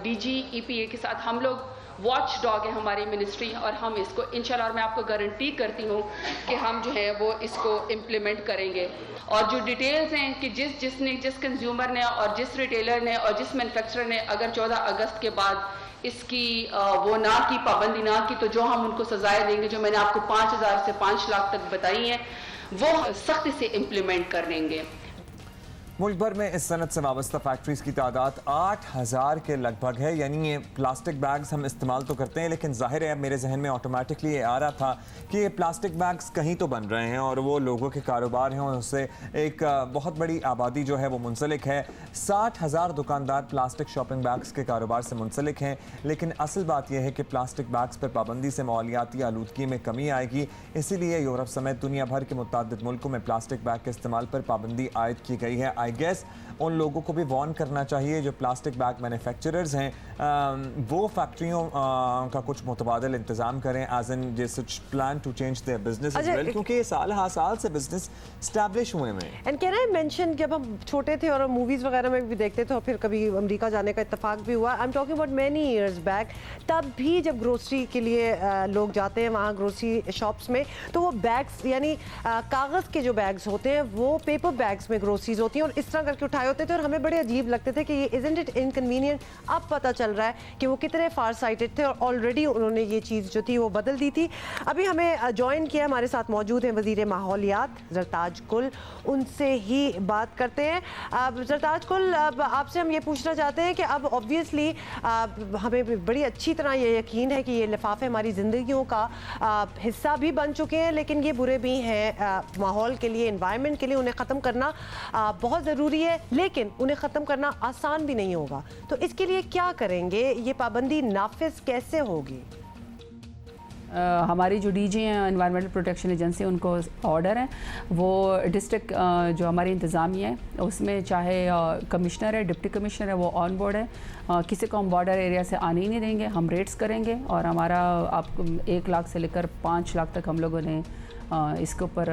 DG EPA के साथ हम लोग वॉच डॉग है हमारी मिनिस्ट्री, और हम इसको इंशाल्लाह, और मैं आपको गारंटी करती हूँ कि हम जो है वो इसको इम्प्लीमेंट करेंगे। और जो डिटेल्स हैं कि जिस कंज्यूमर ने और जिस रिटेलर ने और जिस मैन्युफैक्चरर ने अगर 14 अगस्त के बाद इसकी वो ना की, पाबंदी ना की, तो जो हम उनको सजाएं देंगे, जो मैंने आपको 5000 से 5 लाख तक बताई हैं, वो सख्ती से इम्प्लीमेंट कर देंगे। मुल्क भर में इस सनत से वाबस्ता फैक्ट्रीज की तादाद 8000 के लगभग है। यानी ये प्लास्टिक बैग्स हम इस्तेमाल तो करते हैं, लेकिन जाहिर है अब मेरे जहन में ऑटोमेटिकली ये आ रहा था कि ये प्लास्टिक बैग्स कहीं तो बन रहे हैं और वो लोगों के कारोबार हैं और उससे एक बहुत बड़ी आबादी जो है वो मुंसलिक है। 60,000 दुकानदार प्लास्टिक शॉपिंग बैग्स के कारोबार से मुंसलिक हैं, लेकिन असल बात यह है कि प्लास्टिक बैग्स पर पाबंदी से माहौलियाती आलूदगी में कमी आएगी। इसीलिए यूरोप समेत दुनिया भर के मुतअद्दिद मुल्कों में प्लास्टिक बैग के इस्तेमाल पर पाबंदी आयद की गई है। आई गेस उन लोगों को भी वार्न करना चाहिए जो प्लास्टिक बैग मैन्युफैक्चरर्स हैं, वो फैक्ट्रियों का कुछ मुतबादल इंतजाम करें एज एन जे such plan to change their business as well, क्योंकि ये साल से बिजनेस स्टैब्लिश हुए हैं। एंड कैन आई मेंशन जब हम छोटे थे और मूवीज़ वगैरह में भी देखते थे और फिर कभी अमेरिका जाने का इत्तेफाक भी हुआ, I am talking about many years back, तब भी जब ग्रोसरी के लिए लोग जाते हैं वहाँ ग्रोसरी शॉप्स में, तो वो बैग्स यानी कागज़ के जो बैग्स होते हैं वो पेपर बैग्स में ग्रोसरीज होती हैं और इस तरह करके उठाए होते थे और हमें बड़े अजीब लगते थे कि ये इज़न्ट इट इनकन्वीनियंट। अब पता चल रहा है कि वो कितने फार साइटेड थे और ऑलरेडी उन्होंने ये चीज़ जो थी वो बदल दी थी। अभी हमें ज्वाइन किया, हमारे साथ मौजूद हैं वज़ीर माहौलियात ज़रताज कुल, उनसे ही बात करते हैं। अब ज़रताज कुल, अब आपसे हम ये पूछना चाहते हैं कि अब ऑब्वियसली हमें बड़ी अच्छी तरह ये यकीन है कि ये लिफाफे हमारी ज़िंदगियों का हिस्सा भी बन चुके हैं, लेकिन ये बुरे भी हैं माहौल के लिए, एनवायरनमेंट के लिए। उन्हें ख़त्म करना बहुत ज़रूरी है, लेकिन उन्हें ख़त्म करना आसान भी नहीं होगा। तो इसके लिए क्या करेंगे? ये पाबंदी नाफिज कैसे होगी? हमारी जो डीजी हैं एनवायरमेंटल प्रोटेक्शन एजेंसी, उनको ऑर्डर है, वो डिस्ट्रिक्ट जो हमारी इंतज़ामिया है उसमें चाहे कमिश्नर है, डिप्टी कमिश्नर है, वो ऑन बोर्ड है, किसी को हम बॉर्डर एरिया से आने ही नहीं देंगे। हम रेड्स करेंगे और हमारा आप 1 लाख से लेकर 5 लाख तक हम लोगों ने इसके ऊपर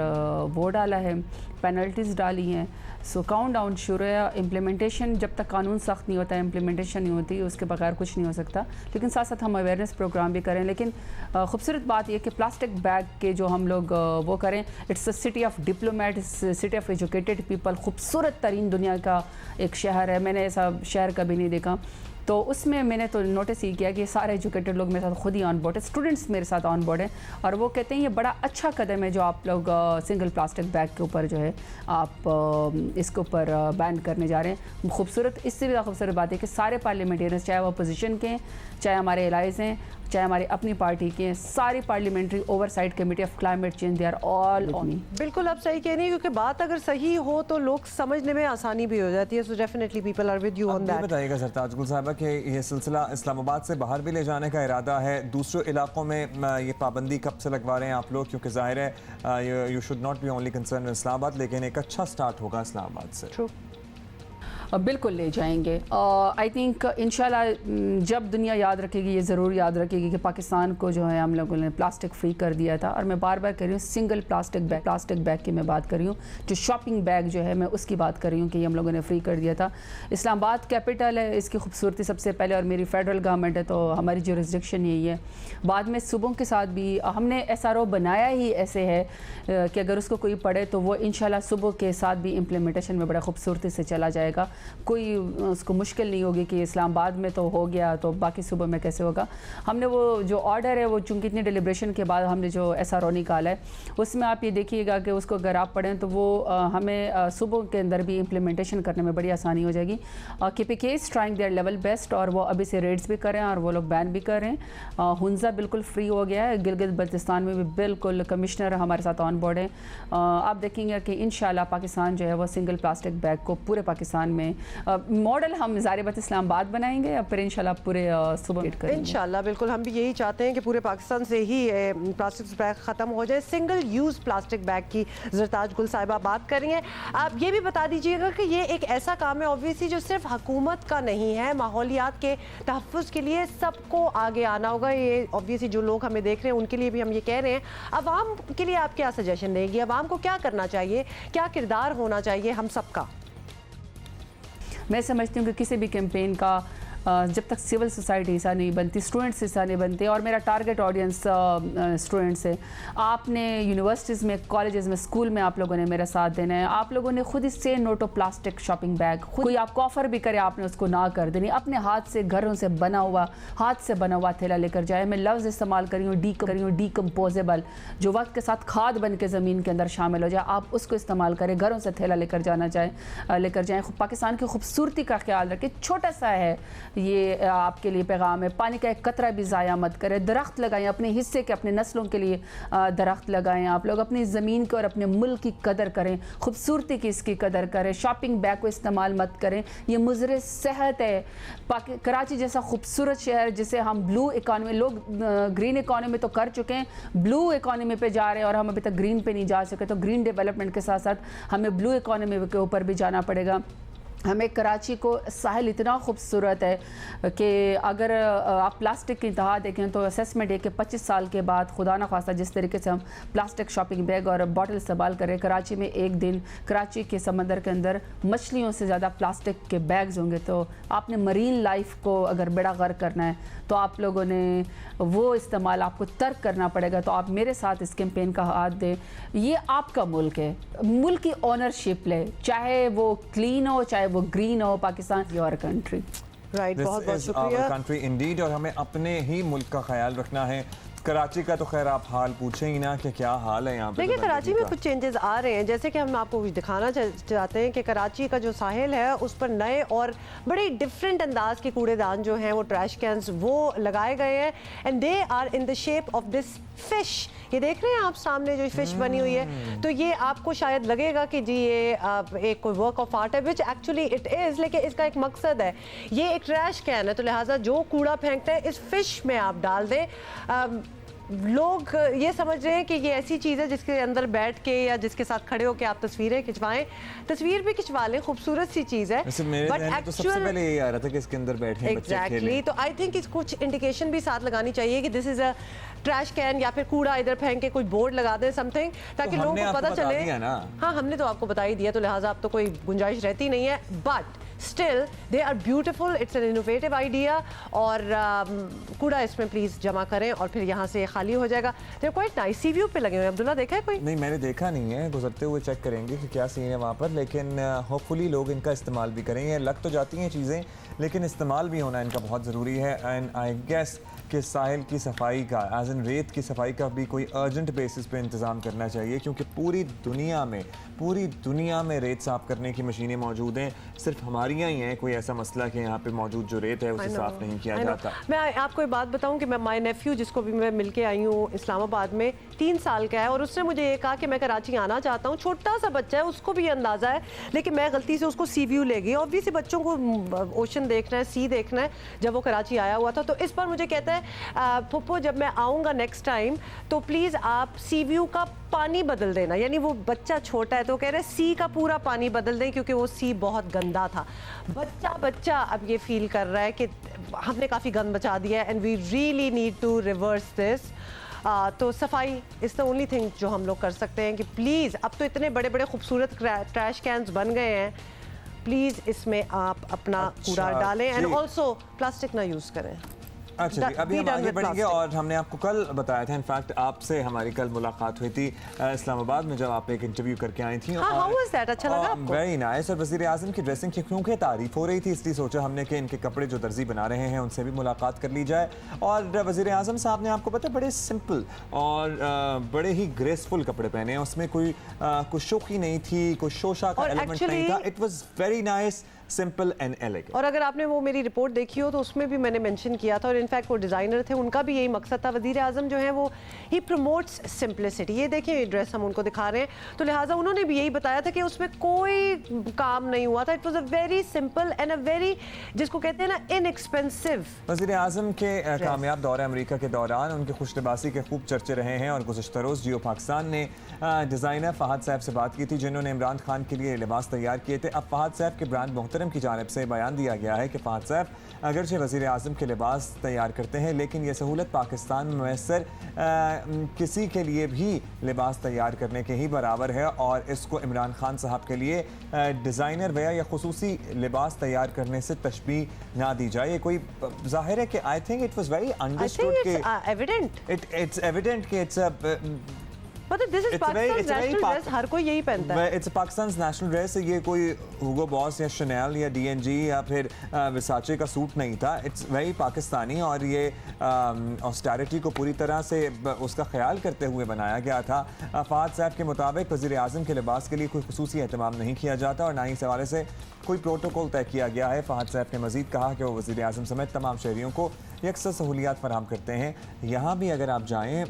वो डाला है, पेनल्टीज़ डाली हैं। सो काउंट डाउन शुरू है। इम्प्लीमेंटेशन जब तक कानून सख्त नहीं होता है, इम्प्लीमेंटेशन नहीं होती, उसके बगैर कुछ नहीं हो सकता। लेकिन साथ साथ हम अवेयरनेस प्रोग्राम भी करें। लेकिन खूबसूरत बात यह कि प्लास्टिक बैग के जो हम लोग वो करें, it's a city of diplomat, city of educated people, खूबसूरत तरीन दुनिया का एक शहर है। मैंने ऐसा शहर कभी नहीं देखा। तो उसमें मैंने तो नोटिस ही किया कि सारे एजुकेटेड लोग मेरे साथ खुद ही ऑन बोर्ड है, स्टूडेंट्स मेरे साथ ऑन बोर्ड है और वो कहते हैं ये बड़ा अच्छा कदम है जो आप लोग सिंगल प्लास्टिक बैग के ऊपर जो है आप इसके ऊपर बैन करने जा रहे हैं। खूबसूरत, इससे भी खूबसूरत बात है कि सारे पार्लियामेंटेरियंस, चाहे वो अपोजिशन के हैं, चाहे हमारे एलाइज हैं, चाहे हमारी अपनी पार्टी के हैं, सारी parliamentary oversight committee of climate change, they are all on. बिल्कुल आप सही कह रही हैं, क्योंकि बात अगर सही हो तो लोग समझने में आसानी भी हो जाती है। So definitely people are with you on that. बताइएगा ज़रताज कुल साहिबा कि ये सिलसिला इस्लामाबाद से बाहर भी ले जाने का इरादा है, दूसरे इलाकों में ये पाबंदी कब से लगवा रहे हैं आप लोग? क्योंकि जाहिर है you should not be only concern Islamabad, लेकिन एक अच्छा स्टार्ट होगा इस्लामाबाद से। ट्रू, बिल्कुल ले जाएंगे। आई थिंक इंशाल्लाह जब दुनिया याद रखेगी, ये ज़रूर याद रखेगी कि पाकिस्तान को जो है हम लोगों ने प्लास्टिक फ्री कर दिया था। और मैं बार बार कह रही हूँ सिंगल प्लास्टिक बैग की मैं बात कर रही हूँ, जो शॉपिंग बैग जो है मैं उसकी बात कर रही हूँ कि हम लोगों ने फ्री कर दिया था। इस्लामाबाद कैपिटल है, इसकी खूबसूरती सबसे पहले, और मेरी फेडरल गवर्नमेंट है तो हमारी जुरिस्डिक्शन यही है। बाद में सूबों के साथ भी हमने SRO बनाया ही ऐसे है कि अगर उसको कोई पढ़े तो वो इंशाल्लाह सूबों के साथ भी इम्प्लीमेंटेशन में बड़ा खूबसूरती से चला जाएगा। कोई उसको मुश्किल नहीं होगी कि इस्लामाबाद में तो हो गया तो बाकी सूबों में कैसे होगा। हमने वो जो ऑर्डर है वो चूँकि इतनी डिलिब्रेशन के बाद हमने जो SRO निकाला है उसमें आप ये देखिएगा कि उसको अगर आप पढ़ें तो वो हमें सूबों के अंदर भी इम्प्लीमेंटेशन करने में बड़ी आसानी हो जाएगी। KPK trying their level best और वो अभी से रेड्स भी कर रहे हैं और वो लोग बैन भी कर रहे हैं। हुंजा बिल्कुल फ्री हो गया है, गिलगित बल्तिस्तान में भी बिल्कुल कमिश्नर हमारे साथ ऑन बोर्ड है। आप देखेंगे कि इंशाल्लाह पाकिस्तान जो है वो सिंगल प्लास्टिक बैग को पूरे पाकिस्तान में मॉडल हम ज़ाहिर इस्लामाबाद बनाएंगे और फिर इंशाल्लाह पूरे सुबह करेंगे। इंशाल्लाह बिल्कुल, हम भी यही चाहते हैं कि पूरे पाकिस्तान से ही प्लास्टिक बैग ख़त्म हो जाए। सिंगल यूज़ प्लास्टिक बैग की ज़रताज गुल साहिबा बात कर रही हैं। आप ये भी बता दीजिएगा कि ये एक ऐसा काम है ऑब्वियसली जो सिर्फ हुकूमत का नहीं है, माहौलियात के तहफ़्फ़ुज़ के लिए सबको आगे आना होगा। ये ऑब्वियसली जो लोग हमें देख रहे हैं उनके लिए भी हम ये कह रहे हैं। अवाम के लिए आप क्या सजेशन देंगी? अवाम को क्या करना चाहिए, क्या किरदार होना चाहिए हम सबका? मैं समझती हूँ कि किसी भी कैंपेन का जब तक सिविल सोसाइटी हिस्सा नहीं बनती, स्टूडेंट्स हिस्सा नहीं बनते, और मेरा टारगेट ऑडियंस स्टूडेंट्स है, आपने यूनिवर्सिटीज़ में, कॉलेजेस में, स्कूल में आप लोगों ने मेरा साथ देना है। आप लोगों ने खुद ही से no to plastic shopping bag, कोई आपको ऑफर भी करे आपने उसको ना कर देनी, अपने हाथ से, घरों से बना हुआ, हाथ से बना हुआ थैला लेकर जाए। मैं लफ्ज़ इस्तेमाल करी हूँ डीकम्पोजेबल, जो वक्त के साथ खाद बन के ज़मीन के अंदर शामिल हो जाए, आप उसको इस्तेमाल करें। घरों से थैला लेकर जाएँ। पाकिस्तान की खूबसूरती का ख्याल रखें। छोटा सा है ये आपके लिए पैगाम है। पानी का एक कतरा भी ज़ाया मत करें। दरख्त लगाएं, अपने हिस्से के, अपने नस्लों के लिए दरख्त लगाएं। आप लोग अपनी ज़मीन को और अपने मुल्क की कदर करें, खूबसूरती की इसकी कदर करें। शॉपिंग बैग को इस्तेमाल मत करें, ये मुज़र सेहत है। कराची जैसा खूबसूरत शहर जिसे हम ब्लू इकॉनमी, लोग ग्रीन इकॉनमी तो कर चुके हैं, ब्लू इकॉनमी पे जा रहे हैं और हम अभी तक ग्रीन पे नहीं जा सके। तो ग्रीन डेवलपमेंट के साथ साथ हमें ब्लू इकॉनमी के ऊपर भी जाना पड़ेगा। हमें कराची को साहिल इतना खूबसूरत है कि अगर आप प्लास्टिक की इंतहा देखें तो असेसमेंट है कि 25 साल के बाद खुदा न खास्ता जिस तरीके से हम प्लास्टिक शॉपिंग बैग और बॉटल इस्तेमाल करें, कराची में एक दिन कराची के समंदर के अंदर मछलियों से ज़्यादा प्लास्टिक के बैग्स होंगे। तो आपने मरीन लाइफ को अगर बेड़ा गर्क करना है तो आप लोगों ने वो इस्तेमाल आपको तर्क करना पड़ेगा। तो आप मेरे साथ इस कैंपेन का हाथ दें। ये आपका मुल्क है, मुल्क की ओनरशिप ले, चाहे वो क्लीन हो चाहे वो ग्रीन हो। पाकिस्तान योर कंट्री, राइट, बहुत बहुत शुक्रिया। कंट्री इंडीड, और हमें अपने ही मुल्क का ख्याल रखना है। कराची का तो खैर आप हाल पूछे ही ना कि क्या हाल है यहाँ पे। देखिए कराची में कुछ चेंजेस आ रहे हैं, जैसे कि हम आपको दिखाना चाहते हैं कि कराची का जो साहिल है उस पर नए और बड़े डिफरेंट अंदाज के कूड़ेदान जो हैं, वो ट्रैश कैंस वो लगाए गए हैं, and they are in the shape of this fish. ये देख रहे हैं आप सामने जो फिश बनी हुई है, तो ये आपको शायद लगेगा कि जी ये एक कोई वर्क ऑफ आर्ट है, विच एक्चुअली इट इज़, लेकिन इसका एक मकसद है। ये एक ट्रैश कैन है, तो लिहाजा जो कूड़ा फेंकते हैं इस फिश में आप डाल दें। लोग ये समझ रहे हैं कि ये ऐसी चीज़ है जिसके अंदर बैठ के या जिसके साथ खड़े होकर आप तस्वीरें खिंचवाएं, तस्वीर भी खिंचवा लें, खूबसूरत सी चीज़ है। बट तो सबसे पहले ये आ रहा था कि इसके अंदर बैठे एग्जैक्टली, तो आई थिंक कुछ इंडिकेशन भी साथ लगानी चाहिए कि this is a trash can, या फिर कूड़ा इधर फेंक के कोई बोर्ड लगा दें समथिंग, ताकि लोगों को पता चले। हाँ, हमने तो आपको बता ही दिया, तो लिहाजा अब तो कोई गुंजाइश रहती नहीं है। But still they are beautiful, it's an innovative idea. और कूड़ा इसमें प्लीज़ जमा करें और फिर यहाँ से खाली हो जाएगा। तो कोई नाइस सी व्यू पे लगे हुए हैं। अब्दुल्ला, देखा है कोई? नहीं, मैंने देखा नहीं है, गुजरते हुए चेक करेंगे कि क्या सीन है वहाँ पर, लेकिन होपफुली लोग इनका इस्तेमाल भी करेंगे। लग तो जाती हैं चीज़ें, लेकिन इस्तेमाल भी होना इनका बहुत ज़रूरी है। एंड आई गेस कि साहिल की सफाई का, एज इन रेत की सफाई का भी कोई अर्जेंट बेसिस पे इंतज़ाम करना चाहिए, क्योंकि पूरी दुनिया में रेत साफ़ करने की मशीनें मौजूद हैं। सिर्फ हमारी यहाँ ही है कोई ऐसा मसला कि यहाँ पे मौजूद जो रेत है उसे साफ़ नहीं किया जाता। मैं आपको एक बात बताऊँ कि मैं माय नेफ्यू, जिसको भी मैं मिल के आई हूँ इस्लामाबाद में, 3 साल का है, और उसने मुझे ये कहा कि मैं कराची आना चाहता हूँ। छोटा सा बच्चा है, उसको भी ये अंदाज़ा है, लेकिन मैं गलती से उसको सी व्यू ले गई। ऑब्वियसली बच्चों को ओशन देखना है, सी देखना है, जब वो कराची आया हुआ था। तो इस पर मुझे कहता है पप्पू, जब मैं आऊँगा नेक्स्ट टाइम तो प्लीज़ आप सी व्यू का पानी बदल देना। यानी वो बच्चा छोटा है तो कह रहे सी का पूरा पानी बदल दें, क्योंकि वो सी बहुत गंदा था। बच्चा अब ये फील कर रहा है कि हमने काफ़ी गंद बचा दिया है, and we really need to reverse this. तो सफाई इज़ द ओनली थिंग जो हम लोग कर सकते हैं कि प्लीज़, अब तो इतने बड़े बड़े खूबसूरत ट्रैश कैंस बन गए हैं, प्लीज़ इसमें आप अपना कूड़ा डालें, एंड ऑल्सो प्लास्टिक ना यूज़ करें। अच्छा जी, अभी हम आगे बढ़ेंगे। और हमने आपको कल बताया था, इनफैक्ट आपसे हमारी कल मुलाकात हुई थी इस्लामाबाद में, जब आप एक इंटरव्यू करके आई थी। अच्छा लगा आपको? Very nice. और वज़ीर आज़म की ड्रेसिंग की क्योंकि तारीफ हो रही थी, इसलिए सोचा हमने कि इनके कपड़े जो दर्जी बना रहे हैं उनसे भी मुलाकात कर ली जाए। और वज़ीर आज़म साहब ने, आपको पता है, बड़े सिंपल और बड़े ही ग्रेसफुल कपड़े पहने हैं। उसमें कोई शोखी नहीं थी, कोई शोशा का एलिमेंट नहीं था। It was very nice, simple and elegant. और अगर आपने वो मेरी रिपोर्ट देखी हो तो उसमें भी मैंने मेंशन किया था, और इनफैक्ट वो डिज़ाइनर थे, उनका भी यही मकसद था। वज़ीर आज़म जो है वो ही प्रमोट्स सिंपलिसिटी। ये देखिए, ये ड्रेस हम उनको दिखा रहे हैं, तो लिहाजा उन्होंने भी यही बताया था कि उसमें कोई काम नहीं हुआ था। It was a very simple and a very, जिसको कहते हैं ना, इनएक्सपेंसिव। वज़ीर आज़म के कामयाब दौरे अमेरिका के दौरान उनकी खुशलिबासी के खूब चर्चे रहे हैं। और गुज़श्ता रोज़ जियो पाकिस्तान ने डिज़ाइनर फ़हाद साहब से बात की थी, जिन्होंने इमरान खान के लिए लिबास तैयार किए थे। अब फ़हाद साहब के ब्रांड मुख्तलिफ मोहतरम की जानिब से बयान दिया गया है कि फहद सैफ अगरचे वज़ीर आज़म के लिबास तैयार करते हैं, लेकिन यह सहूलत पाकिस्तान में मैसर किसी के लिए भी लिबास तैयार करने के ही बराबर है और इसको इमरान खान साहब के लिए डिज़ाइनर वेयर या खुसूसी लिबास तैयार करने से तशबीह ना दी जाए। ये कोई जाहिर है कि I think it was very understood it's evident कि it's this is Pakistan national dress, हर कोई यही पहनता है। इट्स पाकिस्तान नेशनल ड्रेस, ये कोई हुगो बॉस या शनेल या डीएनजी या फिर विसाचे का सूट नहीं था। इट्स वेरी पाकिस्तानी और ये ऑस्टेरिटी को पूरी तरह से उसका ख्याल करते हुए बनाया गया था। फहद सैफ के मुताबिक वज़ीर आज़म के लिबास के लिए कोई खुसूसी एहतमाम नहीं किया जाता और ना ही इस हवाले से कोई प्रोटोकॉल तय किया गया है। फहद सैफ ने मज़ीद कहा कि वो वज़ीर आज़म समेत तमाम शहरियों को यकसर सहूलियात फराहम करते हैं। यहाँ भी अगर आप जाएँ,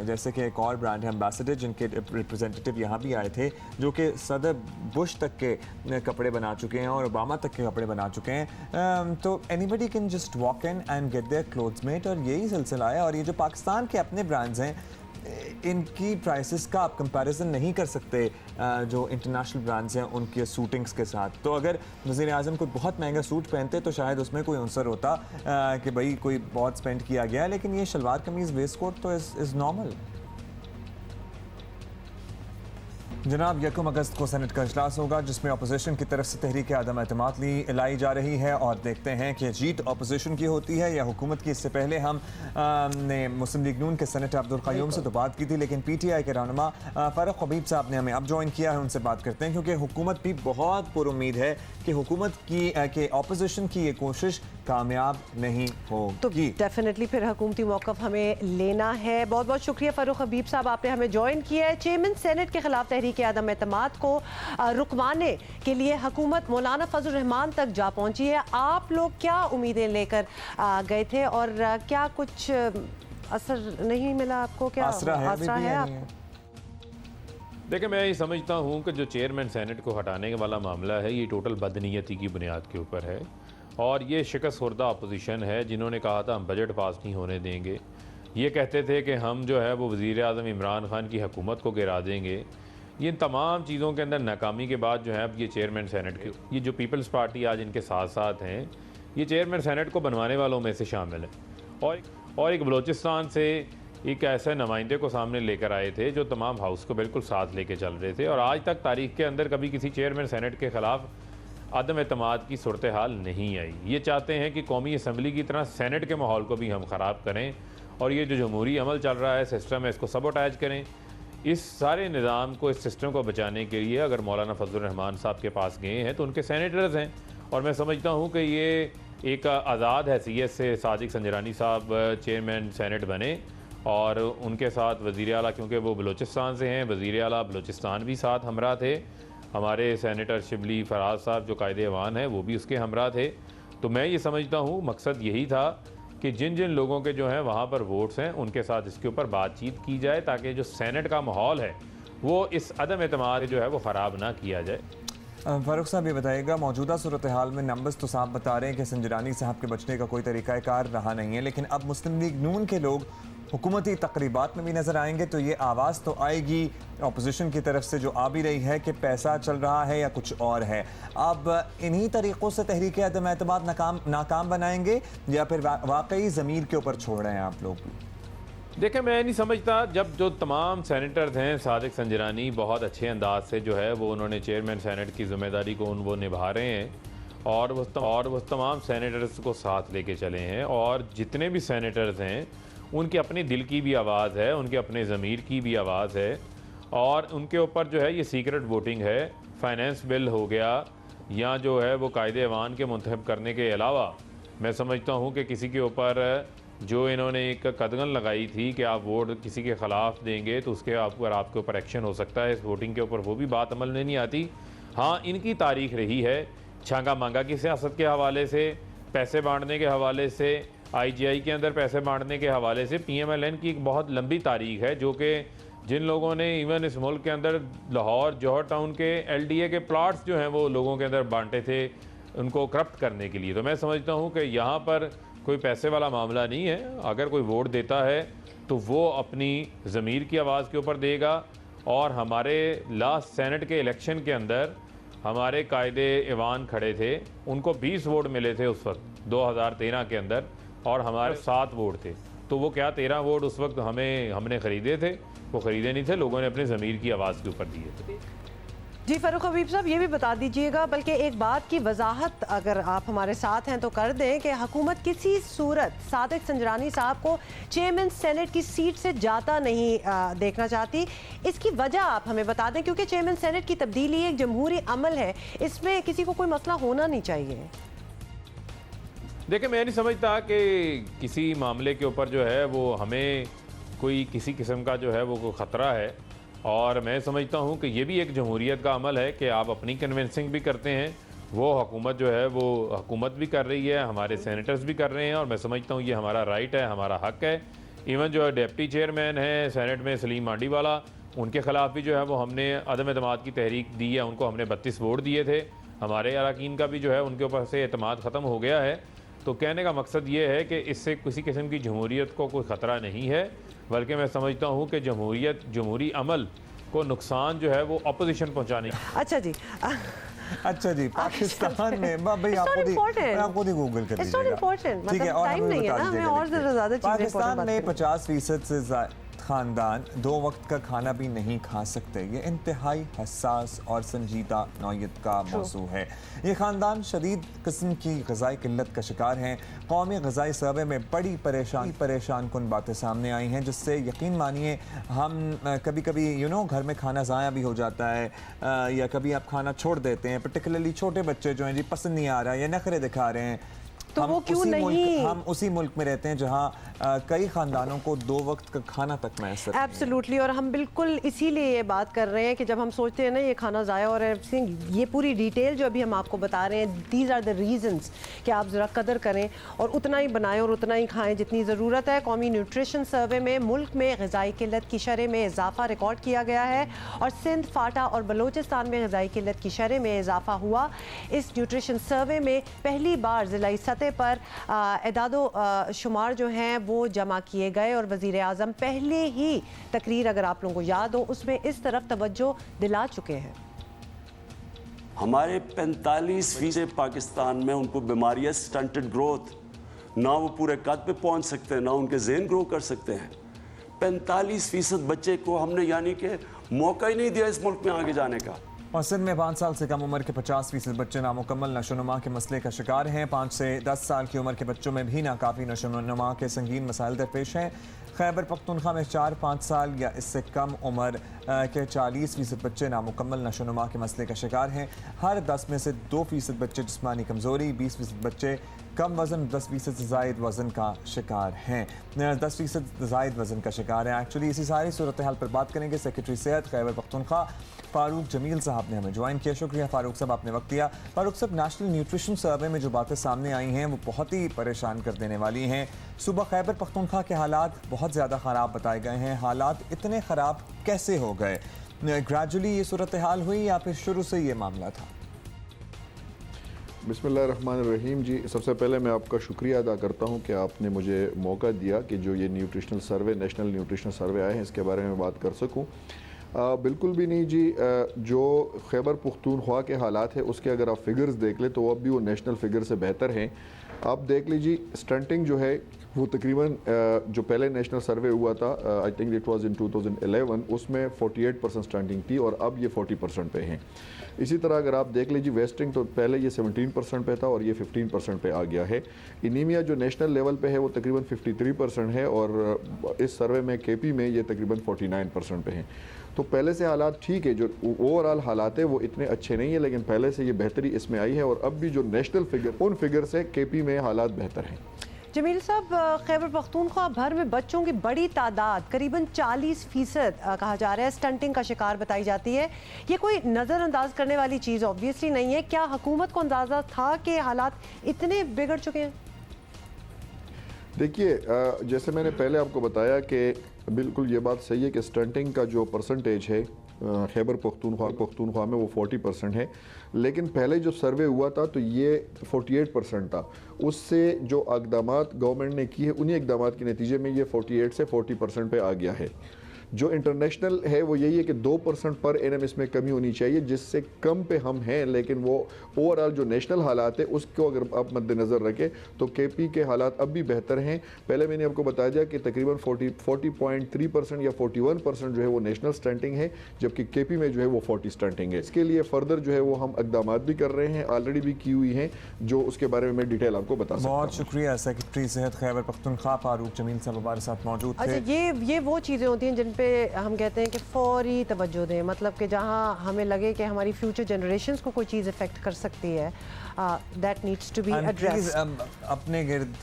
जैसे कि एक और ब्रांड है एम्बेसडर, जिनके रिप्रेजेंटेटिव यहाँ भी आए थे, जो कि सदर बुश तक के कपड़े बना चुके हैं और ओबामा तक के कपड़े बना चुके हैं। तो anybody can just walk in and get their clothes made और यही सिलसिला है। और ये जो पाकिस्तान के अपने ब्रांड्स हैं, इनकी प्राइसेस का आप कंपैरिजन नहीं कर सकते जो इंटरनेशनल ब्रांड्स हैं उनके सूटिंग्स के साथ। तो अगर वज़ीर आज़म कोई बहुत महंगा सूट पहनते तो शायद उसमें कोई अंसर होता कि भाई कोई बहुत स्पेंड किया गया है, लेकिन ये शलवार कमीज़ वेस्ट कोट तो इज़ नॉर्मल। जनाब, 1 अगस्त को सेनेट का इजलास होगा जिसमें अपोजिशन की तरफ से तहरीक आदम एतमाद लाई जा रही है और देखते हैं कि जीत अपोजिशन की होती है या हुकूमत की। इससे पहले हम ने मुस्लिम लीग नून के सेनेटर अब्दुल क़य्यूम से तो बात की थी, लेकिन PTI के रहनुमा फ़ारूक हबीब साहब ने हमें अब ज्वाइन किया है। उनसे बात करते हैं क्योंकि हुकूमत भी बहुत पुरुमीद है कि हुकूमत की के अपोजिशन की ये कोशिश कामयाब नहीं होगी। तो डेफिनेटली फिर हुकूमती मौक़िफ़ हमें लेना है। बहुत बहुत शुक्रिया फ़ारूक हबीब साहब, आपने हमें ज्वाइन किया है। चेयरमैन सेनेट के खिलाफ तहरीक आदम एतमाद को रुकवाने के लिए हुकूमत मौलाना फजल रहमान तक जा पहुंची है। आप लोग क्या उम्मीदें लेकर गए थे और क्या कुछ असर नहीं मिला आपको? क्या आसरा है आपको? देखिए, मैं ये समझता हूँ कि जो चेयरमैन सेनेट को हटाने वाला मामला है ये टोटल बदनीयती की बुनियाद के ऊपर है और ये शिकस्त खुर्दा अपोजिशन है जिन्होंने कहा था हम बजट पास नहीं होने देंगे। ये कहते थे कि हम जो है वो वज़ीर आज़म इमरान खान की हुकूमत को गिरा देंगे। ये तमाम चीज़ों के अंदर नाकामी के बाद जो है अब ये चेयरमैन सेनेट के, ये जो पीपल्स पार्टी आज इनके साथ साथ हैं, ये चेयरमैन सेनेट को बनवाने वालों में से शामिल है। और एक बलूचिस्तान से एक ऐसे नुमाइंदे को सामने लेकर आए थे जो तमाम हाउस को बिल्कुल साथ लेके चल रहे थे और आज तक तारीख़ के अंदर कभी किसी चेयरमैन सेनेट के ख़िलाफ़ अदम एतमाद की सूरत हाल नहीं आई। ये चाहते हैं कि कौमी असम्बली की तरह सेनेट के माहौल को भी हम ख़राब करें और ये जो जमहूरी अमल चल रहा है, सिस्टम है, इसको सबोटाइज करें। इस सारे निज़ाम को, इस सिस्टम को बचाने के लिए अगर मौलाना फजल रहमान साहब के पास गए हैं तो उनके सेनेटर्स हैं और मैं समझता हूँ कि ये एक आज़ाद हैसियत से सादिक संजरानी साहब चेयरमैन सेनेट बने और उनके साथ वज़ीर आला, क्योंकि वो बलूचिस्तान से हैं, वज़ीर आला बलूचिस्तान भी साथ हमरा थे। हमारे सेनेटर शिबली फराज साहब जो कायदे अवान हैं वो भी उसके हमरा थे। तो मैं ये समझता हूँ मकसद यही था कि जिन जिन लोगों के जो हैं वहाँ पर वोट्स हैं उनके साथ इसके ऊपर बातचीत की जाए ताकि जो सेनेट का माहौल है वो इस अदम एतमाद जो है वो ख़राब ना किया जाए। फ़ारूक साहब ये बताइएगा, मौजूदा सूरत हाल में नंबर्स तो साफ बता रहे हैं कि संजरानी साहब के बचने का कोई तरीक़ाकार रहा नहीं है, लेकिन अब मुस्लिम लीग नून के लोग हुकूमती तकरीबात में भी नज़र आएंगे तो ये आवाज़ तो आएगी अपोजिशन की तरफ से जो आ भी रही है कि पैसा चल रहा है या कुछ और है। अब इन्हीं तरीक़ों से तहरीक अदम एतमाद नाकाम बनाएंगे या फिर वाकई ज़मीर के ऊपर छोड़ रहे हैं आप लोग? देखिए, मैं नहीं समझता, जब जो तमाम सेनेटर्स हैं, सादिक संजरानी बहुत अच्छे अंदाज से जो है वो उन्होंने चेयरमैन सेनेट की ज़िम्मेदारी को वो निभा रहे हैं और वो तमाम सेनेटर्स को साथ लेके चले हैं और जितने भी सेनेटर्स हैं उनके अपने दिल की भी आवाज़ है, उनके अपने ज़मीर की भी आवाज़ है और उनके ऊपर जो है ये सीक्रेट वोटिंग है। फाइनेंस बिल हो गया या जो है वो कायदे अवान के मुंतखब करने के अलावा मैं समझता हूँ कि किसी के ऊपर जो इन्होंने एक कदगन लगाई थी कि आप वोट किसी के ख़िलाफ़ देंगे तो उसके आपके ऊपर एक्शन हो सकता है, इस वोटिंग के ऊपर वो भी बात अमल में नहीं आती। हाँ, इनकी तारीख रही है छांगा मांगा की सियासत के हवाले से, पैसे बांटने के हवाले से, IGI के अंदर पैसे बांटने के हवाले से। PMLN की एक बहुत लंबी तारीख है जो कि जिन लोगों ने इवन इस मुल्क के अंदर लाहौर जौहर टाउन के LDA के प्लाट्स जो हैं वो लोगों के अंदर बांटे थे उनको करप्ट करने के लिए। तो मैं समझता हूँ कि यहाँ पर कोई पैसे वाला मामला नहीं है। अगर कोई वोट देता है तो वो अपनी ज़मीर की आवाज़ के ऊपर देगा और हमारे लास्ट सेनेट के इलेक्शन के अंदर हमारे कायदे ईवान खड़े थे, उनको 20 वोट मिले थे उस वक्त 2013 के अंदर, और हमारे 7 वोट थे। तो वो क्या 13 वोट उस वक्त हमने ख़रीदे थे? वो ख़रीदे नहीं थे, लोगों ने अपने ज़मीर की आवाज़ के ऊपर दिए थे। जी फ़ारूक हबीब साहब, ये भी बता दीजिएगा, बल्कि एक बात की वजाहत अगर आप हमारे साथ हैं तो कर दें कि हुकूमत किसी सूरत सादिक संजरानी साहब को चेयरमैन सेनेट की सीट से जाता नहीं देखना चाहती। इसकी वजह आप हमें बता दें, क्योंकि चेयरमैन सेनेट की तब्दीली एक जमहूरी अमल है, इसमें किसी को कोई मसला होना नहीं चाहिए। देखिए, मैं नहीं समझता कि किसी मामले के ऊपर जो है वो हमें कोई किसी किस्म का जो है वो कोई ख़तरा है, और मैं समझता हूँ कि ये भी एक जमहूरियत का अमल है कि आप अपनी कन्विंसिंग भी करते हैं, वो हुकूमत जो है वो हुकूमत भी कर रही है, हमारे सेनेटर्स भी कर रहे हैं, और मैं समझता हूँ ये हमारा राइट है, हमारा हक है। इवन जो डिप्टी चेयरमैन है सेनेट में सलीम मांडीवाला, उनके ख़िलाफ़ भी जो है वो हमने अदम एतमाद की तहरीक दी है, उनको हमने 32 वोट दिए थे। हमारे अरकान का भी जो है उनके ऊपर से एतमाद ख़त्म हो गया है। तो कहने का मकसद ये है कि इससे किसी किस्म की जमहूरियत को कोई ख़तरा नहीं है, बल्कि मैं समझता हूँ कि जमहूरी अमल को नुकसान जो है वो अपोजिशन पहुँचाने। अच्छा जी, अच्छा जी, पाकिस्तान में भाई आप खुद ही गूगल कर लीजिएगा, ठीक है। और हमें बता दीजिएगा, पाकिस्तान में 50% से ख़ानदान 2 वक्त का खाना भी नहीं खा सकते। ये इंतहाई हसास और संजीदा नौयत का मौजू है। ये ख़ानदान शदीद किस्म की ग़िज़ाई किल्लत का शिकार हैं। कौमी ग़िज़ाई सर्वे में बड़ी परेशान कुन बातें सामने आई हैं, जिससे यकीन मानिए हम कभी कभी घर में खाना ज़ाया भी हो जाता है, या कभी आप खाना छोड़ देते हैं। पर्टिकुलरली छोटे बच्चे जो हैं जी, पसंद नहीं आ रहा है या नखरे दिखा रहे हैं, तो वो क्यों नहीं? हम उसी मुल्क में रहते हैं जहाँ कई ख़ानदानों को 2 वक्त का खाना तक मैसर नहीं है। एब्सोल्युटली, और हम बिल्कुल इसीलिए ये बात कर रहे हैं कि जब हम सोचते हैं ना ये खाना ज़ाया हो रहा है, ये पूरी डिटेल जो अभी हम आपको बता रहे हैं, दीज आर द रीजंस कि आप ज़रा कदर करें और उतना ही बनाएं और उतना ही खाएं जितनी ज़रूरत है। कौमी न्यूट्रिशन सर्वे में मुल्क में ग़िज़ाई किल्लत की शरह में इजाफा रिकॉर्ड किया गया है, और सिंध, फाटा और बलोचिस्तान में ग़िज़ाई किल्लत की शरह में इजाफा हुआ। इस न्यूट्रिशन सर्वे में पहली बार ज़िलाई सतह पर एदादो शुमार जो हैं वो जमा किए गए, और वज़ीर आज़म पहले ही तकरीर, अगर आप लोगों को याद हो, उसमें इस तरफ तवज्जो दिला चुके हैं। हमारे 45% पाकिस्तान में उनको बीमारियां, स्टंटेड ग्रोथ, ना वो पूरे कद पे पहुंच सकते हैं, ना उनके ज़हन ग्रो कर सकते हैं। 45% बच्चे को हमने यानी कि मौका ही नहीं दिया इस मुल्क में आगे जाने का। और सिंध में 5 साल से कम उम्र के 50% बच्चे नामुकम्मल नशोनुमा के मसले का शिकार हैं। 5 से 10 साल की उम्र के बच्चों में भी नाकाफ़ी नशोनुमा के संगीन मसाइल दरपेश हैं। खैबर पख्तूनख्वा में 4-5 साल या इससे कम उम्र के 40% बच्चे नामुकम्मल नशोनुमा के मसले का शिकार हैं। हर 10 में से 2% बच्चे जिस्मानी कमज़ोरी, 20% बच्चे कम वज़न, 10% से ज़ायद वज़न का शिकार हैं। 10% ज़ायद वज़न का शिकार है। एक्चुअली इसी सारी सूरत हाल पर बात करेंगे। सेक्रेटरी सेहत खैबर पख्तूनख्वा फ़ारूक जमील साहब ने हमें ज्वाइन किया। शुक्रिया फ़ारूक साहब, आपने वक्त दिया। फ़ारूक साहब, नेशनल न्यूट्रिशन सर्वे में जो बातें सामने आई हैं वो बहुत ही परेशान कर देने वाली हैं। सुबह खैबर पख्तूनख्वा के हालात बहुत ज़्यादा ख़राब बताए गए हैं। हालात इतने ख़राब कैसे हो गए? ग्रेजुअली ये सूरत हाल हुई या फिर शुरू से ये मामला था? बिस्मिल्लाहिर्रहमानिर्रहीम जी, सबसे पहले मैं आपका शुक्रिया अदा करता हूँ कि आपने मुझे मौका दिया कि जो ये न्यूट्रिशनल सर्वे, नेशनल न्यूट्रिशनल सर्वे आए हैं, इसके बारे में बात कर सकूँ। बिल्कुल भी नहीं जी, जो खैबर पख्तूनख्वा के हालात है उसके अगर आप फिगर्स देख लें तो अब भी वो नेशनल फिगर से बेहतर हैं। आप देख लीजिए, स्टंटिंग जो है वो तकरीबन जो पहले नेशनल सर्वे हुआ था, आई थिंक इट वाज इन 2011, उसमें 48% स्टंटिंग थी और अब ये 40% पे हैं। इसी तरह अगर आप देख लीजिए वेस्टिंग, तो पहले ये 17% पे था और ये 15% पे आ गया है। इनीमिया जो नेशनल लेवल पे है वो तकरीबन 53% है, और इस सर्वे में केपी में ये तकरीबन 49% पे हैं। तो पहले से हालात ठीक है, जो ओवरऑल हालात है वो इतने अच्छे नहीं है, लेकिन पहले से ये बेहतरी इसमें आई है, और अब भी जो नेशनल फिगर, उन फिगर से केपी में हालात बेहतर हैं। जमील साहब, खैबर पख्तूनख्वा भर में बच्चों की बड़ी तादाद, करीबन 40% कहा जा रहा है, स्टंटिंग का शिकार बताई जाती है। ये कोई नज़रअंदाज करने वाली चीज़ ऑब्वियसली नहीं है। क्या हुकूमत को अंदाज़ा था कि हालात इतने बिगड़ चुके हैं? देखिए, जैसे मैंने पहले आपको बताया कि बिल्कुल ये बात सही है कि स्टंटिंग का जो परसेंटेज है खैबर पख्तूनख्वा में वो 40% है, लेकिन पहले जो सर्वे हुआ था तो ये 48% था। उससे जो इक़दामात गवर्नमेंट ने किए, उन्हीं इक़दामात के नतीजे में ये 48 से 40% पे आ गया है। जो इंटरनेशनल है वो यही है कि 2% पर एनम इसमें कमी होनी चाहिए, जिससे कम पे हम हैं, लेकिन वो ओवरऑल जो नेशनल हालात है उसको अगर आप मद्देनज़र रखें तो केपी के हालात अब भी बेहतर हैं। पहले मैंने आपको बताया दिया कि तकरीबन 40.3% या 41% जो है वो नेशनल स्टंटिंग है, जबकि केपी में जो है वो 40 स्टंटिंग है। इसके लिए फर्दर जो है वो हम इक़दाम भी कर रहे हैं, ऑलरेडी भी की हुई हैं, जो उसके बारे में मैं डिटेल आपको बता सकता हूं। बहुत शुक्रिया सेक्रेटरी सेहत खैबर पख्तूनख्वा फारूक जमील साहब हमारे साथ मौजूद थे। अच्छा, ये वो चीज़ें होती हैं जिन पे हम कहते हैं कि फौरी तवज्जो दें, मतलब कि जहाँ हमें लगे कि हमारी फ्यूचर जनरेशंस को कोई चीज़ इफेक्ट कर सकती है, that needs to be addressed. अपने इर्द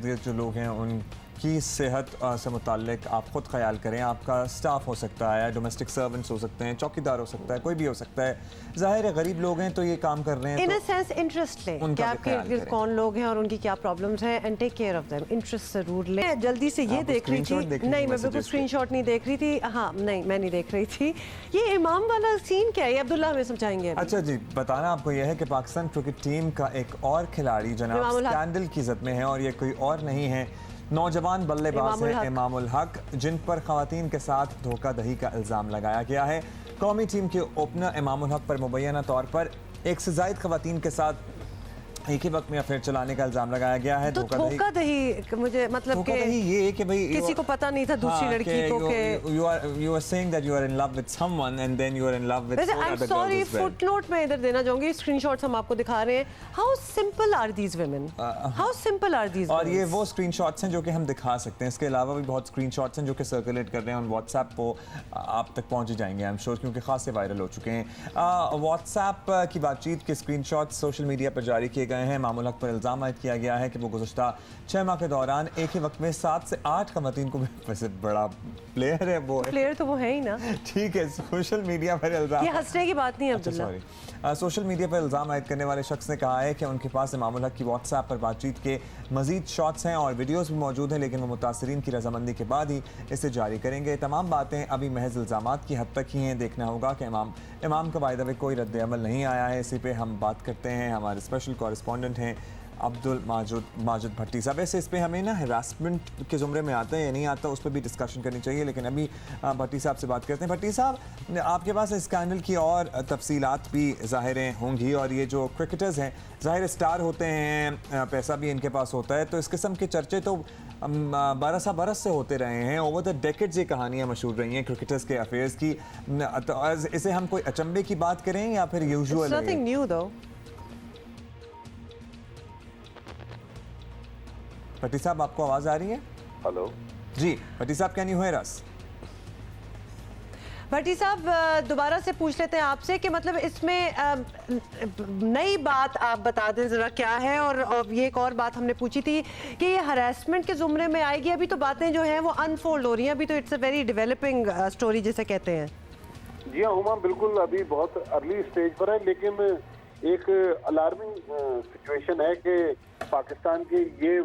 गिर्द जो लोग हैं उनकी सेहत से मुताल्लिक आप खुद ख्याल करें। आपका स्टाफ हो सकता है, डोमेस्टिक सर्वेंट्स हो सकते हैं, चौकीदार हो सकता है, कोई भी हो सकता है। ज़ाहिर है गरीब लोग हैं तो ये काम कर रहे हैं, इन अ सेंस इंटरेस्ट लें कि आपके इर्द गिर्द कौन लोग हैं और उनकी क्या प्रॉब्लम्स हैं, and take care of them. Interest ज़रूर लें। जल्दी से ये देख रही थी, नहीं मैं बिल्कुल स्क्रीनशॉट नहीं देख रही थी, हाँ नहीं मैं नहीं देख रही थी। ये इमाम वाला सीन क्या है, अब्दुल्ला हमें समझाएंगे। अच्छा जी, बताना आपको यह है कि पाकिस्तान क्रिकेट टीम का एक और खिलाड़ी जनाब स्कैंडल की जद में है, और ये कोई और नहीं है, नौजवान बल्लेबाज है इमामुल हक, जिन पर खवातीन के साथ धोखाधड़ी का इल्ज़ाम लगाया गया है। कौमी टीम के ओपनर इमामुल हक पर मुबैना तौर पर एक से ज़ायद खवातीन के साथ एक ही वक्त में अफेयर चलाने का इल्जाम लगाया गया है। तो धोखाधड़ी मुझे मतलब कि ये कि भाई किसी को पता नहीं था दूसरी लड़की को कि you are saying that you are in love with someone and then you are in love with four other girls as well. I'm sorry, footnote में इधर देना चाहूंगी, स्क्रीनशॉट्स हम आपको दिखा रहे हैं। How simple are these women? How simple are these? और ये वो स्क्रीनशॉट्स हैं जो कि हम दिखा सकते हैं। इसके अलावा भी बहुत स्क्रीनशॉट्स हैं जो कि सर्कुलेट कर रहे हैं ऑन व्हाट्सएप को, आप तक पहुंच जाएंगे आई एम श्योर, क्योंकि खासे वायरल हो चुके हैं। व्हाट्सएप की बातचीत के स्क्रीनशॉट्स सोशल मीडिया पर जारी किए गए हैं। इमामुल हक पर इल्ज़ाम आयद किया गया है कि वो गुज़श्ता 6 माह के दौरान एक ही वक्त में 7 से 8 खवातीन को, वैसे बड़ा प्लेयर है वो, प्लेयर तो वो है ही ना, ठीक है। सोशल मीडिया पर इल्ज़ाम, ये हंसने की बात नहीं है अब्दुल्ला। सॉरी, सोशल मीडिया पर इल्ज़ाम आयद करने वाले शख्स ने कहा है कि उनके पास इमामुल हक की व्हाट्सएप पर बातचीत के मजीद शॉट्स हैं और वीडियोज़ भी मौजूद हैं, लेकिन वो मुतासरीन की रजामंदी के बाद ही इसे जारी करेंगे। तमाम बातें अभी महज इल्ज़ामात की हद तक ही हैं। देखना होगा कि इमाम का बाय द वे कोई रद्द अमल नहीं आया है। इसी पे हम बात करते हैं, हमारे स्पेशल कॉरेस्पॉन्डेंट हैं अब्दुल माजिद भट्टी साहब। वैसे इस पर हमें ना हरासमेंट के ज़ुमरे में आता है या नहीं आता, उस पर भी डिस्कशन करनी चाहिए, लेकिन अभी भट्टी साहब से बात करते हैं। भट्टी साहब, आपके पास इस स्कैंडल की और तफसीलात भी ज़ाहिर होंगी, और ये जो क्रिकेटर्स हैं ज़ाहिर स्टार होते हैं, पैसा भी इनके पास होता है, तो इस किस्म के चर्चे तो 12 बरस से होते रहे हैं। ओवर द डेकेड्स ये कहानियाँ मशहूर रही हैं क्रिकेटर्स के अफेयर्स की। तो इसे हम कोई अचंभे की बात करें या फिर यूजुअल है? नथिंग न्यू दो। भट्टी साहब, आपको आवाज़ आ रही है? हेलो जी भट्टी साहब, कैन यू हियर अस? भट्टी साहब, दोबारा से पूछ लेते हैं आपसे कि मतलब इसमें नई बात आप बता दें ज़रा क्या है। और ये एक और बात हमने पूछी थी कि ये हरासमेंट के ज़ुमरे में आएगी। अभी तो बातें जो हैं वो अनफोल्ड हो रही हैं, अभी तो it's a very developing story जिसे कहते हैं। जी हाँ हुमा, बिल्कुल अभी बहुत अर्ली स्टेज पर है, लेकिन एक अलार्मिंग सिचुएशन है कि पाकिस्तान के ये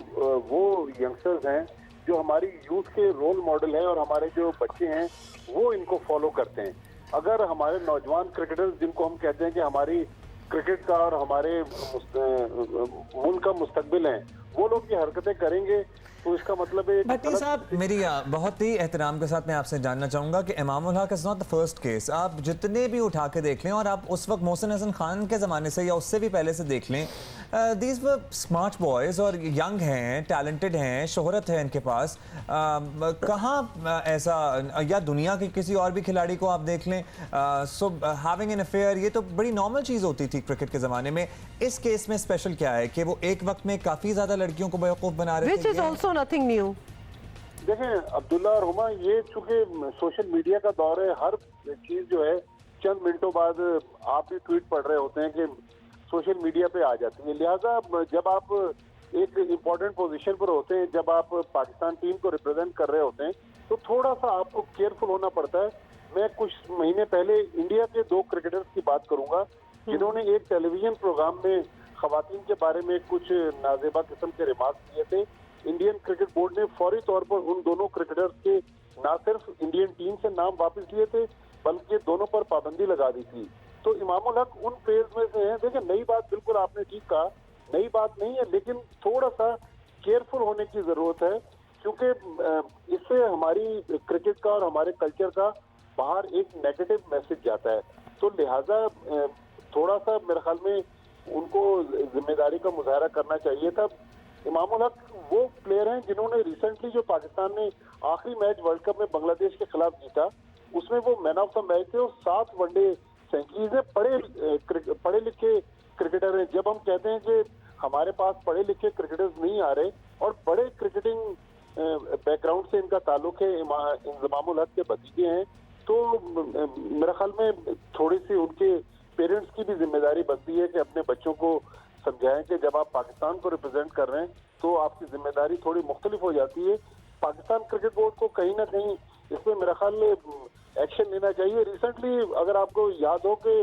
वो यंगस्टर्स हैं जो हमारी यूथ के रोल मॉडल हैं और हमारे जो बच्चे हैं वो इनको फॉलो करते हैं। अगर हमारे नौजवान क्रिकेटर्स, जिनको हम कहते हैं कि हमारी क्रिकेट का और हमारे मुल्क का मुस्तकबिल है, वो लोग ये हरकतें करेंगे तो इसका मतलब है। भट्टी साहब, मेरी बहुत ही एहतराम के साथ मैं आपसे जानना चाहूँगा कि Imamul Haq is not the first case. आप जितने भी उठा के देख लें, और आप उस वक्त मोहसिन हसन खान के ज़माने से या उससे भी पहले से देख लें, दीज वर स्मार्ट बॉयज़ और यंग हैं, टैलेंटेड हैं, शोहरत है इनके पास। कहाँ ऐसा, या दुनिया के किसी और भी खिलाड़ी को आप देख लें, सो हैविंग एन अफेयर ये तो बड़ी नॉर्मल चीज़ होती थी क्रिकेट के ज़माने में। इस केस में स्पेशल क्या है कि वो एक वक्त में काफ़ी ज़्यादा लड़कियों को बेवकूफ़ बना रहे थे? Nothing new. देखें अब्दुल्ला और हुमा, ये चूंकि सोशल मीडिया का दौर है, हर चीज जो है चंद मिनटों बाद आप भी ट्वीट पढ़ रहे होते हैं कि सोशल मीडिया पे आ जाती है। लिहाजा जब आप एक इम्पोर्टेंट पोजीशन पर होते हैं, जब आप पाकिस्तान टीम को रिप्रेजेंट कर रहे होते हैं, तो थोड़ा सा आपको केयरफुल होना पड़ता है। मैं कुछ महीने पहले इंडिया के 2 क्रिकेटर्स की बात करूंगा जिन्होंने एक टेलीविजन प्रोग्राम में खवातीन के बारे में कुछ नाजेबा किस्म के रिमार्क्स किए थे। इंडियन क्रिकेट बोर्ड ने फौरी तौर पर उन दोनों क्रिकेटर्स के ना सिर्फ इंडियन टीम से नाम वापस लिए थे, बल्कि दोनों पर पाबंदी लगा दी थी। तो इमामुल हक उन प्लेयर्स में से हैं। देखिए, नई बात बिल्कुल आपने ठीक कहा, नई बात नहीं है, लेकिन थोड़ा सा केयरफुल होने की जरूरत है क्योंकि इससे हमारी क्रिकेट का और हमारे कल्चर का बाहर एक नेगेटिव मैसेज जाता है। तो लिहाजा थोड़ा सा मेरे ख्याल में उनको जिम्मेदारी का मुजाहरा करना चाहिए था। इमामुल हक वो प्लेयर हैं जिन्होंने रिसेंटली जो पाकिस्तान ने आखिरी मैच वर्ल्ड कप में बांग्लादेश के खिलाफ जीता, उसमें वो मैन ऑफ द मैच थे और 7 वनडे सेंचुरीज है। पढ़े लिखे क्रिकेटर हैं। जब हम कहते हैं कि हमारे पास पढ़े लिखे क्रिकेटर्स नहीं आ रहे और बड़े क्रिकेटिंग बैकग्राउंड से इनका ताल्लुक है, इंजमामुल हक के भतीजे हैं, तो मेरे ख्याल में थोड़ी सी उनके पेरेंट्स की भी जिम्मेदारी बनती है कि अपने बच्चों को समझाएं कि जब आप पाकिस्तान को रिप्रेजेंट कर रहे हैं तो आपकी जिम्मेदारी थोड़ी मुख्तलिफ हो जाती है। पाकिस्तान क्रिकेट बोर्ड को कहीं ना कहीं इसमें मेरे ख्याल में एक्शन लेना चाहिए। रिसेंटली अगर आपको याद हो कि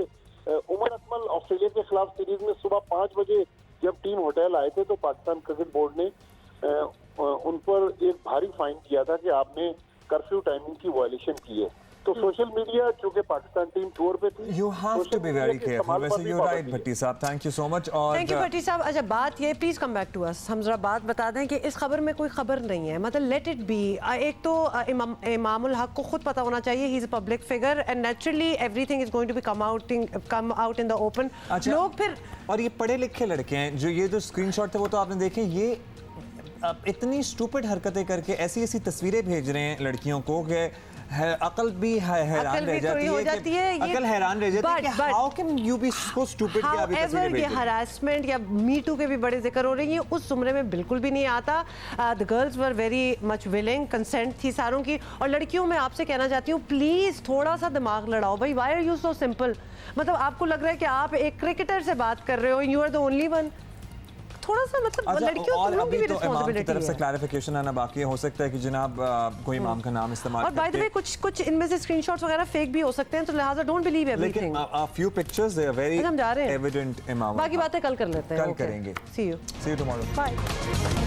उमर अकमल ऑस्ट्रेलिया के खिलाफ सीरीज में सुबह 5 बजे जब टीम होटल आए थे तो पाकिस्तान क्रिकेट बोर्ड ने उन पर एक भारी फाइन किया था कि आपने कर्फ्यू टाइमिंग की वायलेशन की है। तो सोशल मीडिया चूंकि पाकिस्तान टीम टूर पे थी, you have to be very careful. वैसे यू राइट भट्टी साहब, थैंक यू सो मच। और थैंक यू भट्टी साहब। अच्छा बात ये, please come back to us, हम जरा बात बता दें कि इस खबर में कोई खबर नहीं है, मतलब लेट इट बी। एक तो इमामुल हक को खुद पता होना चाहिए, he is a public figure and naturally everything is going to be come out in the open. लोग फिर, और ये पढ़े लिखे लड़के हैं, जो ये स्क्रीनशॉट थे वो तो आपने देखे, ये इतनी स्टूपिड हरकतें करके ऐसी ऐसी तस्वीरें भेज रहे हैं लड़कियों को कि अकल भी हैरान रह जाती है। अकल हैरान रह जाती है कि how can you be so stupid कि आप ये तस्वीरें भेज रहे हैं। हरासमेंट या मी टू के भी बड़े जिक्र हो रही है, उस जुमरे में बिल्कुल भी नहीं आता। The girls were very much willing, consent थी सारों की। और लड़कियों में आपसे कहना चाहती हूँ, प्लीज थोड़ा सा दिमाग लड़ाओ भाई। Why are you so simple? मतलब आपको लग रहा है कि आप एक क्रिकेटर से बात कर रहे हो, you are the only one. थोड़ा सा मतलब लड़कियों और की अभी भी तो इमाम की तरफ से है। क्लैरिफिकेशन आना बाकी है। हो सकता है कि जनाब कोई इमाम का नाम इस्तेमाल और बाय द वे कुछ इनमें से स्क्रीनशॉट्स वगैरह फेक भी हो सकते हैं, तो लिहाजा डोंट बिलीव एवरीथिंग। लेकिन a few pictures they are very evident इमाम। बाकी बातें कल कर लेते हैं। कल करेंगे। See you tomorrow. Bye.